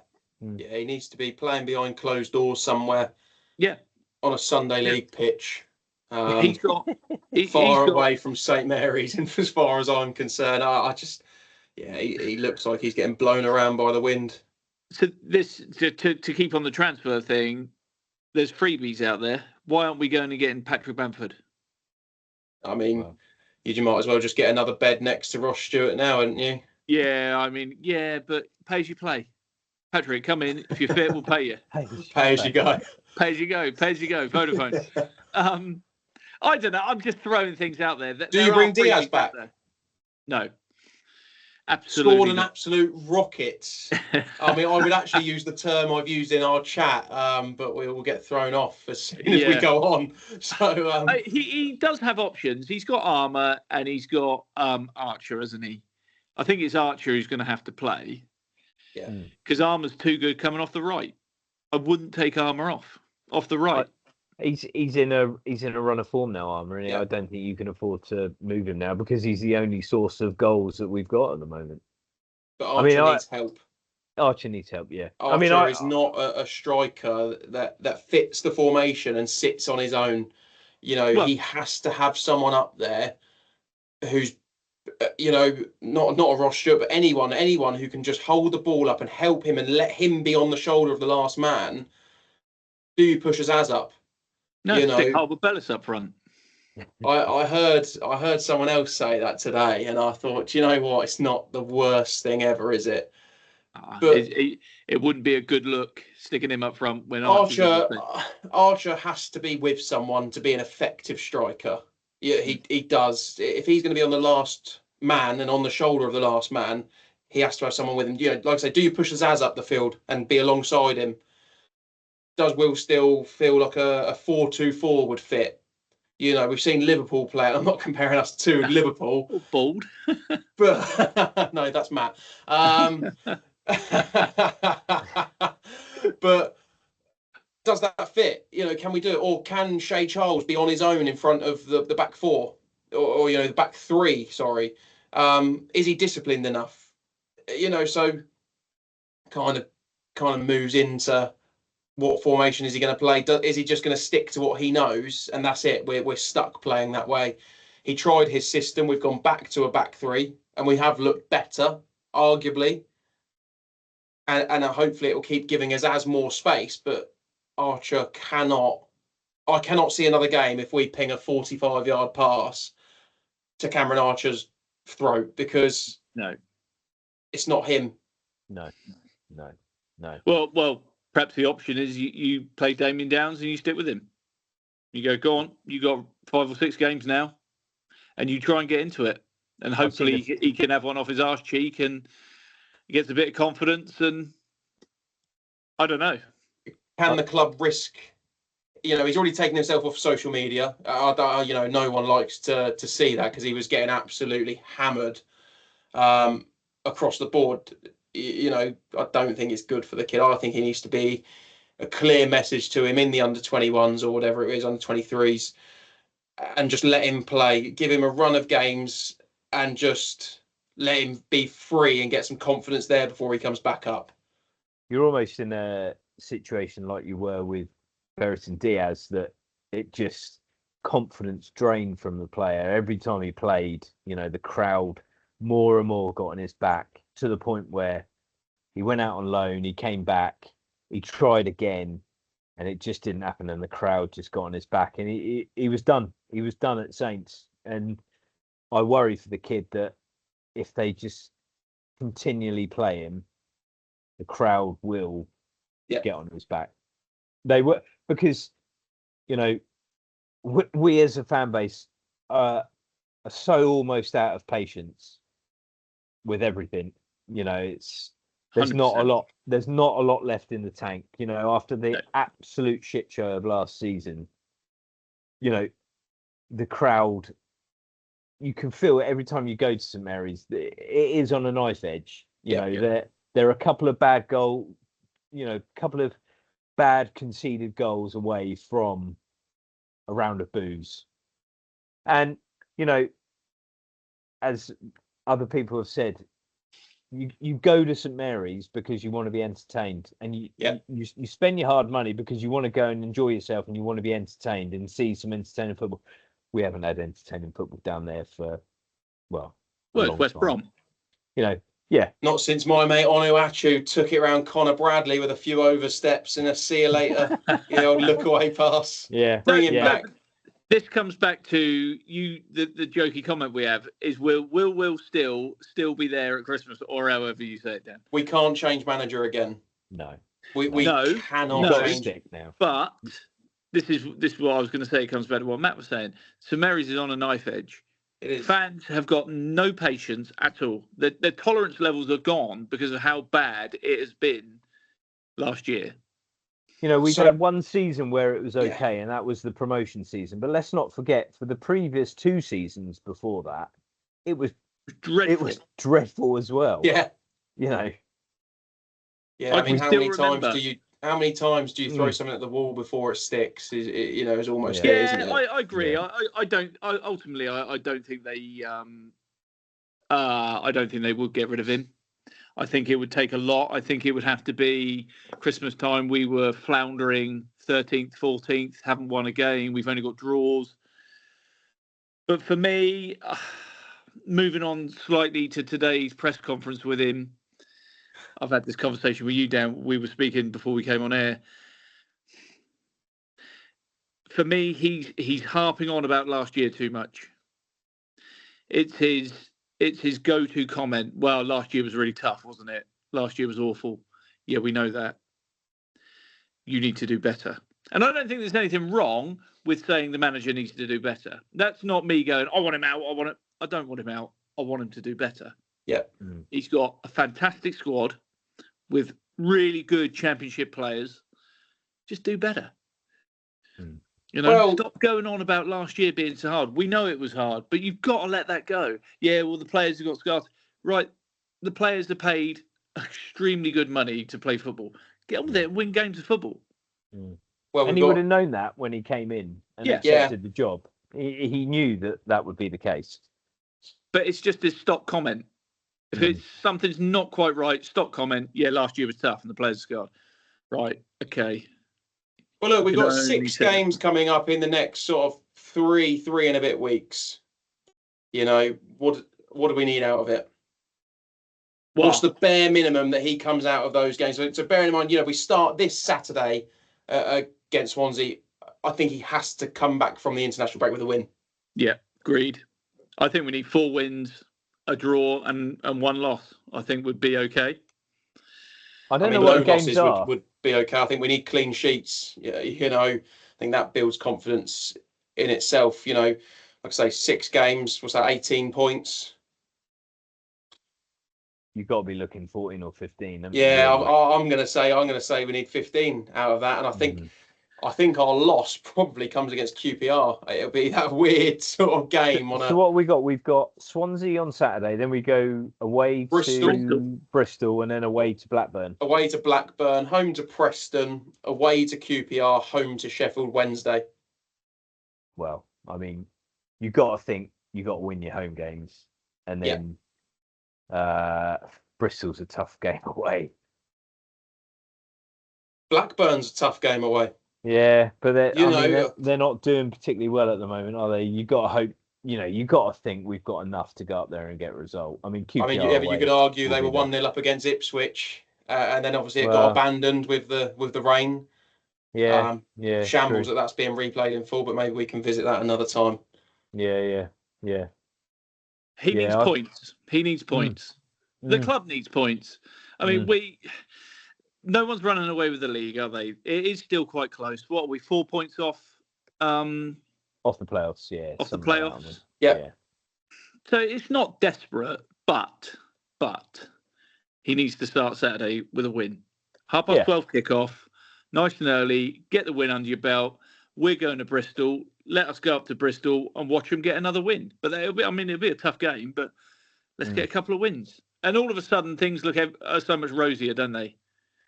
Yeah, he needs to be playing behind closed doors somewhere. Yeah. On a Sunday League pitch. He's got far away from St Mary's, and as far as I'm concerned, he looks like he's getting blown around by the wind. So to keep on the transfer thing, there's freebies out there. Why aren't we going and getting Patrick Bamford? I mean, you might as well just get another bed next to Ross Stewart now, hadn't you? Yeah, I mean, but pay as you play. Patrick, come in. If you're fit, we'll pay you. Pay as you go. Pay as you go. Pay as you go. Vodafone. I don't know. I'm just throwing things out there. Do you bring Diaz back? No. Absolutely. Scored an absolute rocket. I mean, I would actually use the term I've used in our chat, but we will get thrown off as soon as we go on. So he does have options. He's got Armour and he's got Archer, hasn't he? I think it's Archer who's going to have to play. Yeah. Because Armour's too good coming off the right. I wouldn't take Armour off the right. He's in a run of form now, Armour, and Yeah. I don't think you can afford to move him now because he's the only source of goals that we've got at the moment. But Archer needs help. Archer needs help, yeah. Archer is not a striker that fits the formation and sits on his own. He has to have someone up there who's, not a Ross Stewart, but anyone who can just hold the ball up and help him and let him be on the shoulder of the last man. Do you push Azaz up? No, stick Harbour Bellis up front. I heard someone else say that today, and I thought, you know what? It's not the worst thing ever, is it? But it wouldn't be a good look sticking him up front when Archer has to be with someone to be an effective striker. Yeah, he does. If he's going to be on the last man and on the shoulder of the last man, he has to have someone with him. Like I say, do you push Azaz up the field and be alongside him? Does Will still feel like a 4-2-4 would fit? We've seen Liverpool play. I'm not comparing us to Liverpool. Bald. But no, that's Matt. But does that fit? Can we do it? Or can Shay Charles be on his own in front of the back four? Or the back three, sorry. Is he disciplined enough? So kind of moves into what formation is he going to play? Is he just going to stick to what he knows? And that's it. We're stuck playing that way. He tried his system. We've gone back to a back three and we have looked better, arguably. And hopefully it will keep giving us more space. But Archer I cannot see another game if we ping a 45-yard pass to Cameron Archer's throat because it's not him. No. Well, perhaps the option is you play Damien Downs and you stick with him. You go on, you got 5 or 6 games now, and you try and get into it. And hopefully he can have one off his arse cheek and he gets a bit of confidence. And I don't know. Can the club risk? He's already taken himself off social media. No one likes to see that because he was getting absolutely hammered across the board. I don't think it's good for the kid. I think he needs to be a clear message to him in the under 21s or whatever it is, under 23s, and just let him play, give him a run of games and just let him be free and get some confidence there before he comes back up. You're almost in a situation like you were with Brereton Diaz, that it just confidence drained from the player. Every time he played, the crowd more and more got on his back to the point where he went out on loan, he came back, he tried again, and it just didn't happen. And the crowd just got on his back, and he was done. He was done at Saints. And I worry for the kid that if they just continually play him, the crowd will get on his back. They were, because, we as a fan base are so almost out of patience with everything. There's 100%. not a lot left in the tank. After the absolute shit show of last season, the crowd, you can feel it every time you go to St Mary's. It is on a knife edge. There are a couple of bad couple of bad conceded goals away from a round of boos. And, as other people have said, you go to St Mary's because you want to be entertained, and you spend your hard money because you want to go and enjoy yourself and you want to be entertained and see some entertaining football. We haven't had entertaining football down there for it's West Brom. Not since my mate Onuachu took it around Connor Bradley with a few oversteps and a see you later, old look away pass. Yeah, bring him back. This comes back to you. The jokey comment we have is will still be there at Christmas, or however you say it, Dan. We can't change manager again. No, we cannot change it now. But this is what I was going to say. It comes back to what Matt was saying. St Mary's is on a knife edge. It is. Fans have got no patience at all. Their tolerance levels are gone because of how bad it has been last year. We've had one season where it was okay, and that was the promotion season. But let's not forget, for the previous 2 seasons before that, it was Dreadful. It was dreadful as well. Yeah. You know. Yeah. I I mean, can how still many times remember. do you throw something at the wall before it sticks? Is almost Yeah. it, isn't it? I agree. Yeah. I don't. Ultimately, I don't think they. I don't think they would get rid of him. I think it would take a lot. I think it would have to be Christmas time. We were floundering 13th, 14th, haven't won a game. We've only got draws. But for me, moving on slightly to today's press conference with him, I've had this conversation with you, Dan. We were speaking before we came on air. For me, he's harping on about last year too much. It's his go-to comment. Well, last year was really tough, wasn't it? Last year was awful. Yeah, we know that. You need to do better. And I don't think there's anything wrong with saying the manager needs to do better. That's not me going, I want him out. I don't want him out. I want him to do better. Yeah. He's got a fantastic squad with really good championship players. Just do better. Stop going on about last year being so hard. We know it was hard, but you've got to let that go. Yeah, well, the players have got scars. Right, the players are paid extremely good money to play football. Get on with it and win games of football. Well, and he would have known that when he came in and accepted the job. He knew that would be the case. But it's just this stop comment. If it's something's not quite right, stop comment. Yeah, last year was tough and the players are scarred. Right, okay. Well, look, we've got 6 games coming up in the next sort of three and a bit weeks. What do we need out of it? What's the bare minimum that he comes out of those games? So bearing in mind, we start this Saturday against Swansea. I think he has to come back from the international break with a win. Yeah, agreed. I think we need 4 wins, a draw, and 1 loss. I think would be okay. I don't know what the games are. Would be okay. I think we need clean sheets. I think that builds confidence in itself. Like I say, 6 games. What's that? 18 points. You've got to be looking 14 or 15. Yeah, I'm going to say we need 15 out of that, and I think our loss probably comes against QPR. It'll be that weird sort of game. So what we got? We've got Swansea on Saturday. Then we go away to Bristol, and then away to Blackburn. Away to Blackburn, home to Preston, away to QPR, home to Sheffield Wednesday. Well, I mean, you've got to think you've got to win your home games, and then Bristol's a tough game away. Blackburn's a tough game away. Yeah, but they're not doing particularly well at the moment, are they? You got to hope. You got to think we've got enough to go up there and get a result. I mean, QPR you could argue they were 1-0 up against Ipswich, and then obviously it got abandoned with the rain. Yeah, shambles true. that's being replayed in full, but maybe we can visit that another time. Yeah. He needs points. He needs points. The club needs points. I mean, no one's running away with the league, are they? It is still quite close. What are we? 4 points off? Off the playoffs, yeah. Off the playoffs. Yeah. So it's not desperate, but he needs to start Saturday with a win. 12:30 kickoff, nice and early. Get the win under your belt. We're going to Bristol. Let us go up to Bristol and watch them get another win. But it'll be a tough game, but let's get a couple of wins. And all of a sudden, things look so much rosier, don't they?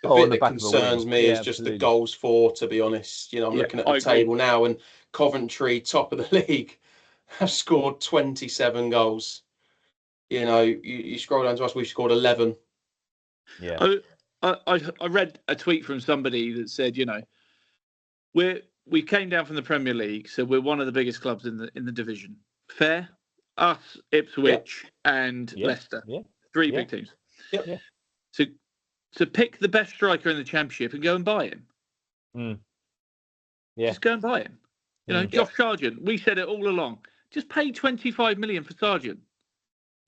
The bit that concerns me is just the goals for, to be honest. I'm looking at the table now, and Coventry, top of the league, have scored 27 goals. You scroll down to us, we've scored 11. Yeah. I read a tweet from somebody that said, we came down from the Premier League, so we're one of the biggest clubs in the division. Fair? Us, Ipswich, and Leicester. Yeah. 3 big teams. Yep. So pick the best striker in the Championship and go and buy him. Yeah. Just go and buy him. Josh Sargent, we said it all along. Just pay 25 million for Sargent.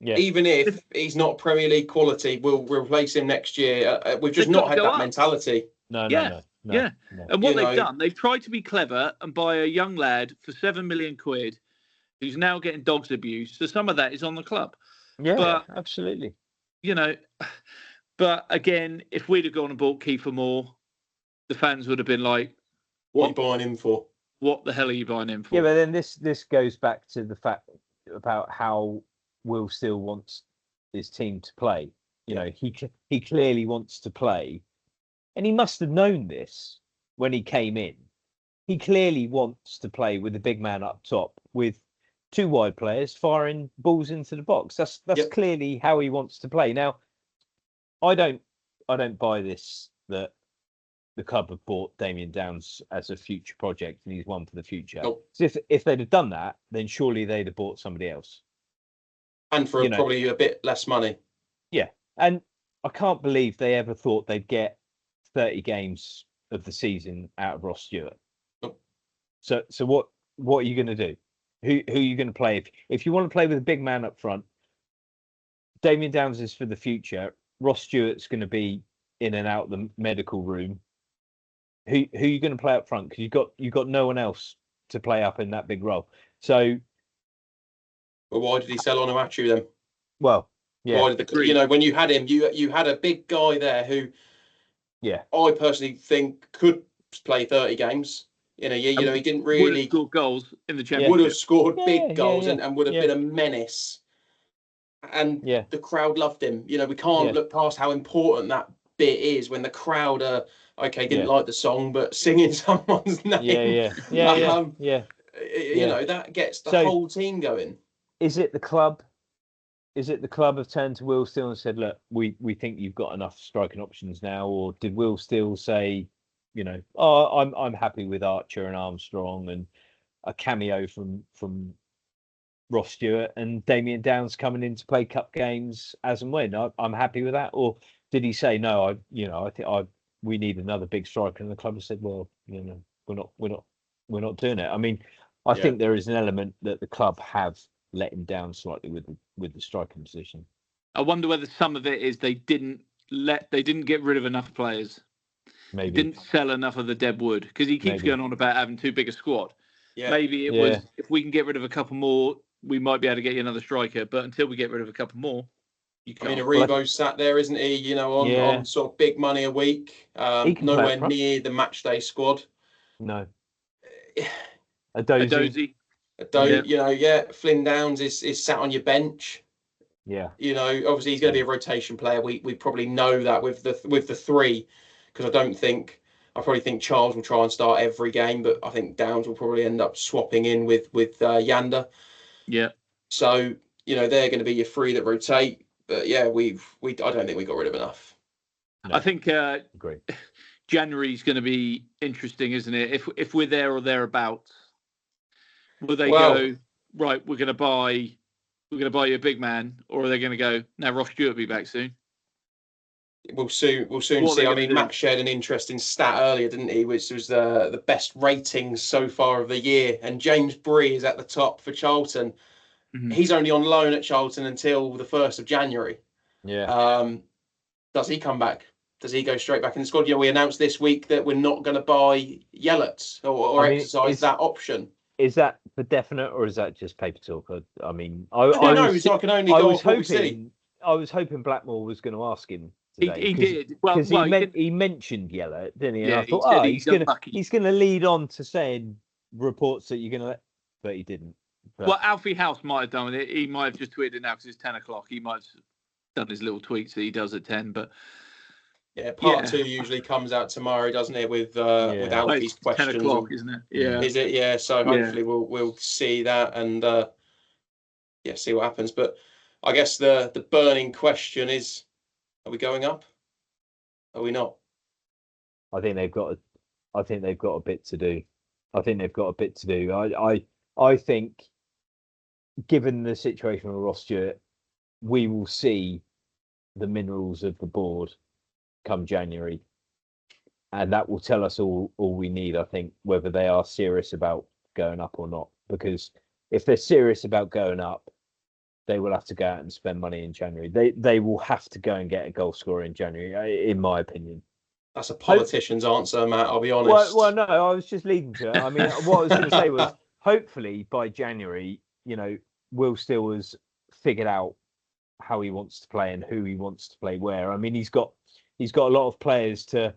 Yeah. Even if he's not Premier League quality, we'll replace him next year. We've just not had that mentality. No. And what they've done, they've tried to be clever and buy a young lad for 7 million quid who's now getting dogs abuse. So some of that is on the club. Yeah, but, absolutely. But again, if we'd have gone and bought Kiefer Moore, the fans would have been like, "What are you buying him for? What the hell are you buying him for?" Yeah, but then this goes back to the fact about how Will still wants his team to play. You know, he clearly wants to play, and he must have known this when he came in. He clearly wants to play with the big man up top with two wide players firing balls into the box. That's clearly how he wants to play. Now, I don't buy this that the club have bought Damien Downs as a future project and he's one for the future. Nope. So if they'd have done that, then surely they'd have bought somebody else. And for probably a bit less money. Yeah. And I can't believe they ever thought they'd get 30 games of the season out of Ross Stewart. Nope. So what are you going to do? Who are you going to play? If you want to play with a big man up front, Damien Downs is for the future. Ross Stewart's going to be in and out the medical room. Who are you going to play up front? Because you've got no one else to play up in that big role. So, well, why did he sell on Onuachu then? Well, yeah. Why did when you had him, you had a big guy there who, I personally think could play 30 games in a year. You know, he didn't really would have scored goals in the championship. Would have scored big goals and would have been a menace. And the crowd loved him. You know, we can't look past how important that bit is when the crowd are didn't like the song, but singing someone's name. You know, that gets the whole team going. Is it the club? Is it the club have turned to Will Steele and said, "Look, we think you've got enough striking options now," or did Will Steele say, you know, "Oh, I'm happy with Archer and Armstrong and a cameo from Ross Stewart and Damien Downs coming in to play cup games as and when. I'm happy with that." Or did he say, "No, I think we need another big striker," and the club has said, "Well, you know, we're not doing it." I mean, I think there is an element that the club have let him down slightly with the striking position. I wonder whether some of it is they didn't get rid of enough players. Maybe didn't sell enough of the dead wood, because he keeps going on about having too big a squad. Yeah. Maybe it was, if we can get rid of a couple more, we might be able to get you another striker. But until we get rid of a couple more, you can't. I mean, Aribo's sat there, isn't he? You know, on sort of big money a week. Nowhere near the match day squad. No. A Dozy. You know, Flynn Downs is sat on your bench. Yeah. You know, obviously he's going to be a rotation player. We probably know that with the three, because I probably think Charles will try and start every game, but I think Downs will probably end up swapping in with Yander. Yeah. So, you know, they're going to be your three that rotate. But yeah, I don't think we got rid of enough. No. I think January's going to be interesting, isn't it? If we're there or thereabouts, will they go right? We're going to buy you a big man, or are they going to go? Now Ross Stewart will be back soon. We'll soon see. I mean, Matt shared an interesting stat earlier, didn't he? Which was the best ratings so far of the year, and James Bree is at the top for Charlton. Mm-hmm. He's only on loan at Charlton until the 1st of January. Yeah. Does he come back? Does he go straight back in the squad? You know, we announced this week that we're not going to buy Yellett or exercise that option. Is that for definite, or is that just paper talk? I mean, I don't know. I can only go off what we see. I was hoping Blackmore was going to ask him today. He did. Because he mentioned Yellett, didn't he? And I thought, he's going to lead on to saying reports that you're going to, but he didn't. But... Well, Alfie House might have done it. He might have just tweeted it now because it's 10 o'clock. He might have done his little tweets that he does at 10. But part 2 usually comes out tomorrow, doesn't it? With Alfie's questions. 10 o'clock, isn't it? Yeah. Is it? Yeah. So hopefully we'll see that and see what happens. But I guess the burning question is: are we going up? Are we not? I think they've got a bit to do. I think, given the situation with Ross Stewart, we will see the minerals of the board come January, and that will tell us all we need. I think, whether they are serious about going up or not. Because if they're serious about going up, they will have to go out and spend money in January. They will have to go and get a goal scorer in January, in my opinion. That's a politician's answer, Matt. I'll be honest. Well, no, I was just leading to it. I mean, what I was going to say was, hopefully by January, you know, Will Steele has figured out how he wants to play and who he wants to play where. I mean, he's got a lot of players to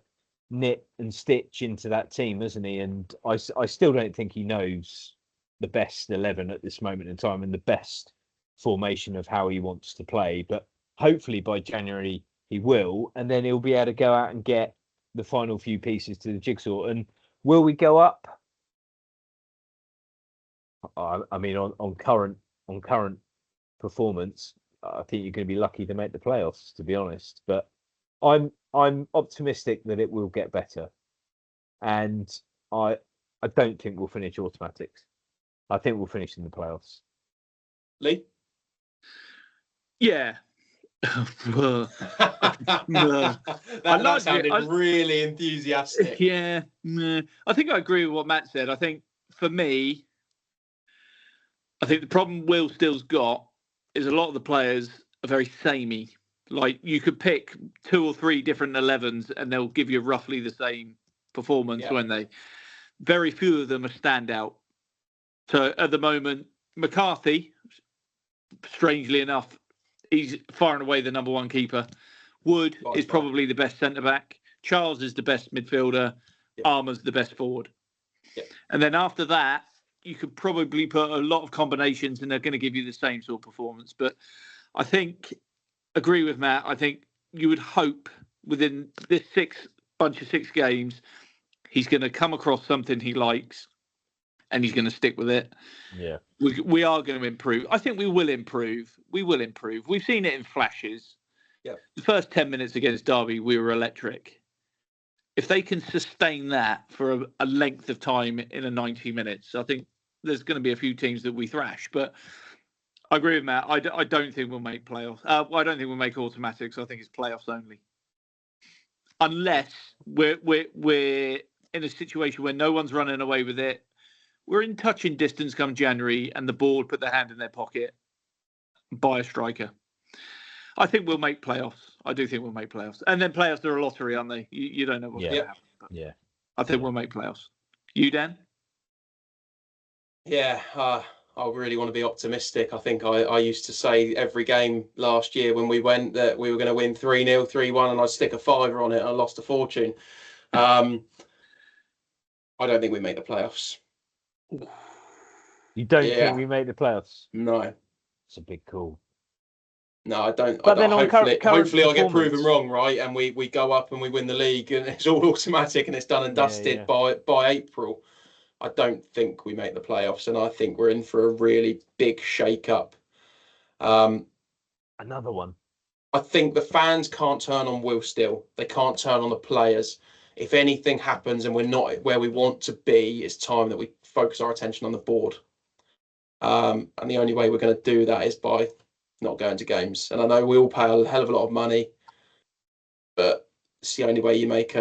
knit and stitch into that team, hasn't he? And I still don't think he knows the best 11 at this moment in time and the best formation of how he wants to play. But hopefully by January he will, and then he'll be able to go out and get the final few pieces to the jigsaw. And will we go up? I mean, on current performance, I think you're going to be lucky to make the playoffs, to be honest. But I'm optimistic that it will get better, and I don't think we'll finish automatics. I think we'll finish in the playoffs. Lee? Yeah. that sounded really enthusiastic. Yeah. I think I agree with what Matt said. I think for me, I think the problem Will Still's got is a lot of the players are very samey. Like you could pick 2 or 3 different 11s and they'll give you roughly the same performance, when they very few of them are standout. So at the moment, McCarthy, strangely enough, he's far and away the number 1 keeper. Wood is probably the best centre back. Charles is the best midfielder. Armour's the best forward. And then after that, you could probably put a lot of combinations and they're going to give you the same sort of performance. But I think, agree with Matt, I think you would hope within this bunch of 6 games, he's going to come across something he likes and he's going to stick with it. Yeah. We are going to improve. I think we will improve. We will improve. We've seen it in flashes. Yeah. The first 10 minutes against Derby, we were electric. If they can sustain that for a length of time in a 90 minutes, I think there's going to be a few teams that we thrash. But I agree with Matt. I don't think we'll make playoffs. I don't think we'll make automatics. I think it's playoffs only. Unless we're in a situation where no one's running away with it. We're in touching distance come January and the board put their hand in their pocket and buy a striker. I think we'll make playoffs. I do think we'll make playoffs. And then playoffs are a lottery, aren't they? You don't know what's going to happen. Yeah. I think we'll make playoffs. You, Dan? Yeah, I really want to be optimistic. I think I used to say every game last year when we went that we were going to win 3-0, 3-1, and I'd stick a fiver on it and I lost a fortune. I don't think we make the playoffs. You don't think we make the playoffs? No. It's a big call. No, I don't. But then hopefully I'll get proven wrong, right? And we go up and we win the league and it's all automatic and it's done and dusted by April. I don't think we make the playoffs, and I think we're in for a really big shake-up. Another one. I think the fans can't turn on Will Still. They can't turn on the players. If anything happens and we're not where we want to be, it's time that we focus our attention on the board. And the only way we're going to do that is by not going to games. And I know we all pay a hell of a lot of money, but it's the only way you make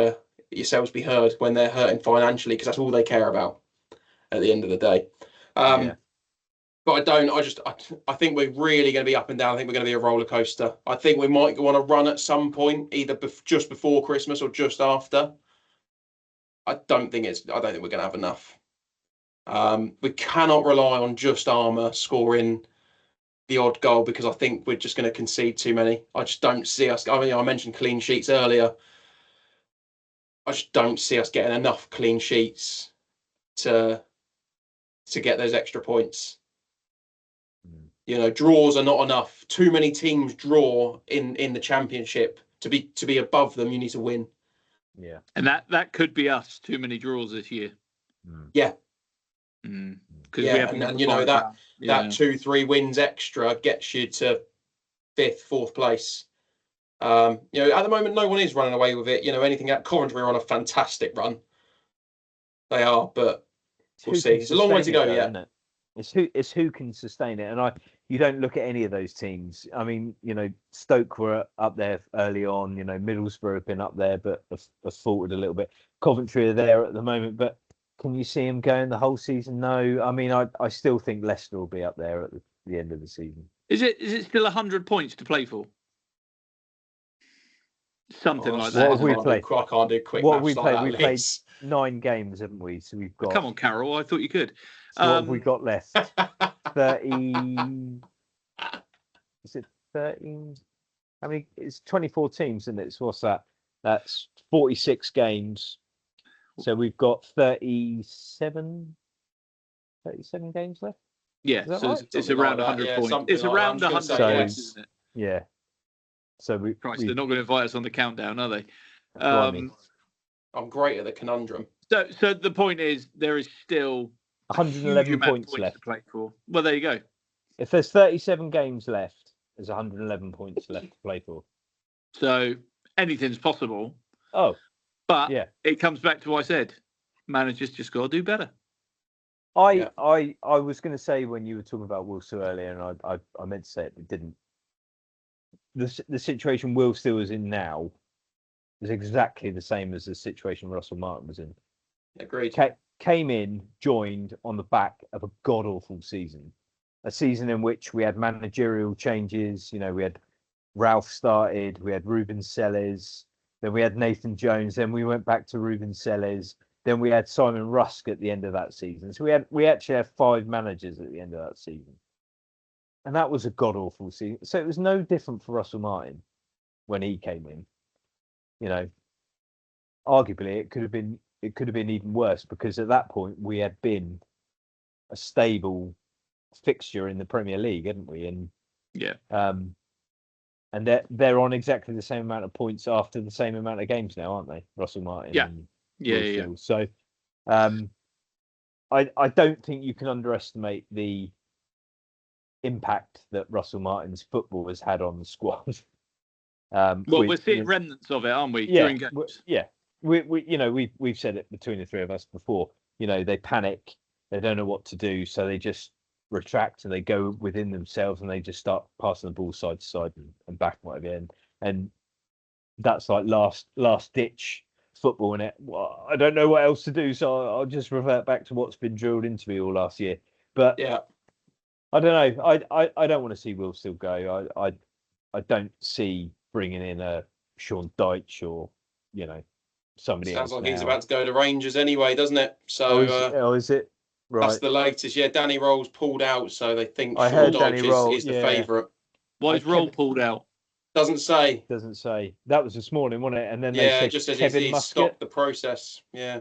yourselves be heard when they're hurting financially, because that's all they care about at the end of the day. But I think we're really going to be up and down. I think we're going to be a roller coaster. I think we might want to run at some point, either just before Christmas or just after. I don't think we're going to have enough. We cannot rely on just Armour scoring the odd goal, because I think we're just going to concede too many. I just don't see us. I mean, I mentioned clean sheets earlier. I just don't see us getting enough clean sheets to get those extra points. You know, draws are not enough. Too many teams draw in the Championship. To be above them, you need to win. Yeah. And that could be us. Too many draws this year. Yeah. Because and you know that 2-3 wins extra gets you to 5th, 4th place. You know, at the moment, no one is running away with it. You know, anything at Coventry are on a fantastic run. They are, but we'll see. It's a long way to go yet. Isn't it? It's who can sustain it, and you don't look at any of those teams. I mean, you know, Stoke were up there early on. You know, Middlesbrough have been up there, but have faltered a little bit. Coventry are there at the moment, but can you see them going the whole season? No. I mean, I still think Leicester will be up there at the end of the season. Is it still 100 points to play for? Something like that. What have we played? I can't do quick maths we like played? that, We played 9 games, haven't we? So we've got. Come on, Carol. I thought you could. So what have we got left? 30. Is it 13? I mean, it's 24 teams, isn't it? So what's that? That's 46 games. So we've got 37 games left. Yeah, Is that so right? it's Something around like that, 100 yeah, points. something It's like that. I'm around just gonna 100 say points, yes. isn't it? Yeah. So Christ, they're not going to invite us on the countdown, are they? Blimey. I'm great at the conundrum. So the point is, there is still a huge 111 amount of points points left. to play for. Well, there you go. If there's 37 games left, there's 111 points left to play for. So anything's possible. Oh, But yeah. it comes back to what I said. Managers just got to do better. I was going to say when you were talking about Will Still earlier, and I meant to say it, but didn't. The situation Will Still is in now is exactly the same as the situation Russell Martin was in. Agreed. Came in, joined on the back of a god awful season, a season in which we had managerial changes. You know, we had Ralph started, we had Ruben Sellers, then we had Nathan Jones, then we went back to Ruben Sellers, then we had Simon Rusk at the end of that season. So we actually had 5 managers at the end of that season, and that was a god awful season. So it was no different for Russell Martin when he came in. You know, arguably it could have been even worse, because at that point we had been a stable fixture in the Premier League, hadn't we? And Yeah. And they're on exactly the same amount of points after the same amount of games now, aren't they? Russell Martin. Yeah. And Yeah. Will Yeah. Still. So I don't think you can underestimate the impact that Russell Martin's football has had on the squad. Well, we're seeing remnants of it, aren't we? During games. Yeah. We've said it between the three of us before. You know, they panic, they don't know what to do, so they just retract and they go within themselves and they just start passing the ball side to side and back and whatever. And that's like last ditch football, and well, I don't know what else to do, so I'll just revert back to what's been drilled into me all last year. But yeah, I don't know. I don't want to see Will Still go. I don't see bringing in a Sean Dyche or somebody else. Sounds like now. he's about to go to Rangers anyway, doesn't it? So is it? Right. That's the latest. Yeah, Danny Roll's pulled out, so they think I Sean heard Dyche Danny Roll, is the favourite. Why is Roll pulled out? Doesn't say. Doesn't say. That was this morning, wasn't it? And then they Yeah, said it just says Kevin he's Muscat. stopped the process. Yeah.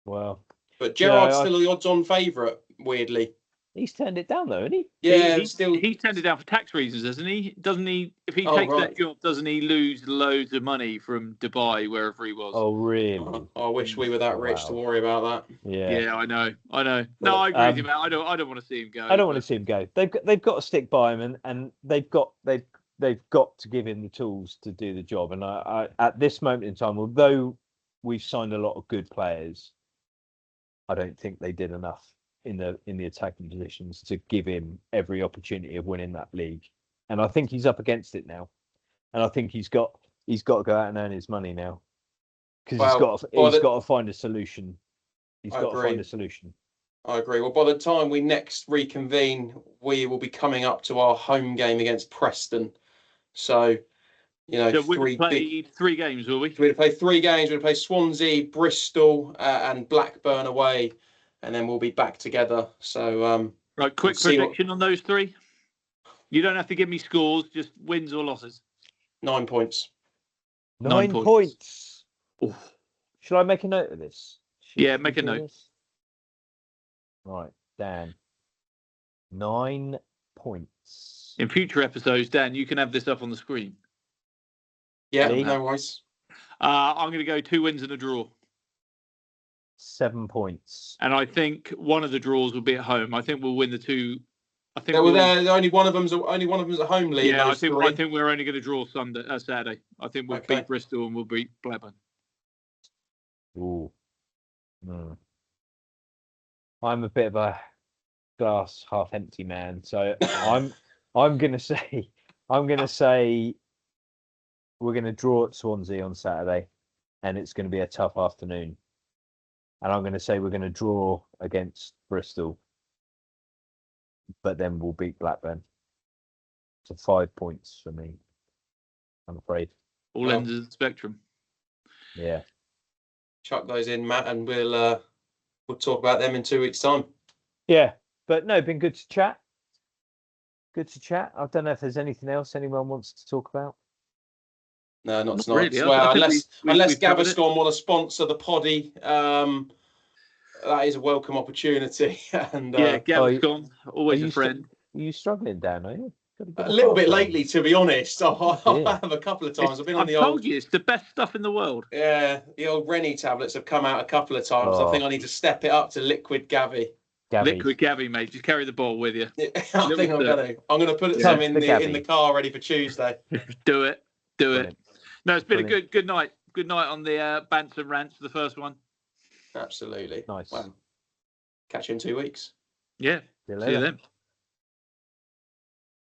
Well, but Gerrard's still the odds-on favourite. Weirdly, he's turned it down though, hasn't he? Yeah, he's turned it down for tax reasons, hasn't he? Doesn't he? If he takes right. that job, doesn't he lose loads of money from Dubai, wherever he was? Oh, really? I wish we were that rich to worry about that. Yeah, I know. No, I agree with you, man. I don't want to see him go. I don't want to see him go. They've got to stick by him, and they've got to give him the tools to do the job. And I at this moment in time, although we've signed a lot of good players, I don't think they did enough in the attacking positions to give him every opportunity of winning that league. And I think he's up against it now. And I think he's got to go out and earn his money now, because he's got to find a solution. He's got to find a solution. I agree. Well, by the time we next reconvene, we will be coming up to our home game against Preston. So, so we'll play 3 games, will we? We'll play 3 games. We'll play Swansea, Bristol, and Blackburn away, and then we'll be back together. So, right, quick prediction on those 3. You don't have to give me scores, just wins or losses. 9 points. 9 points. Oof. Should I make a note of this? Make a note. This? Right, Dan. 9 points. In future episodes, Dan, you can have this up on the screen. Yeah, no worries. I'm going to go 2 wins and a draw. 7 points. And I think one of the draws will be at home. I think we'll win the 2. I think only one of them's at home, Lee. Yeah, I think we're only going to draw Saturday. I think we'll beat Bristol and we'll beat Blackburn. Ooh. I'm a bit of a glass half empty man, so I'm gonna say we're gonna draw at Swansea on Saturday, and it's gonna be a tough afternoon. And I'm gonna say we're gonna draw against Bristol, but then we'll beat Blackburn. So 5 points for me, I'm afraid. All ends of the spectrum. Yeah. Chuck those in, Matt, and we'll talk about them in 2 weeks' time. Yeah, but no, been good to chat. Good to chat. I don't know if there's anything else anyone wants to talk about. No, not tonight. Really. Well, unless Gaviscon want to sponsor the poddy. that is a welcome opportunity. And Yeah, Gav's you- gone. Always are a you friend. Are you struggling, Dan? Are you? Gotta get a little half bit on. lately, to be honest. I Yeah. have a couple of times. I've been on I've the told old. you, it's the best stuff in the world. Yeah, the old Rennie tablets have come out a couple of times. Oh. I think I need to step it up to liquid Gavi. Gabby. Liquid Gabby, mate. Just carry the ball with you. I think I'm sip. going to put Yeah. some in The the Gavi. car ready for Tuesday. Do it. Brilliant. No, it's been Brilliant. a good night. Good night on the Bants and Rants, the first one. Absolutely. Nice. Well, catch you in 2 weeks. Yeah. See you See you later. then.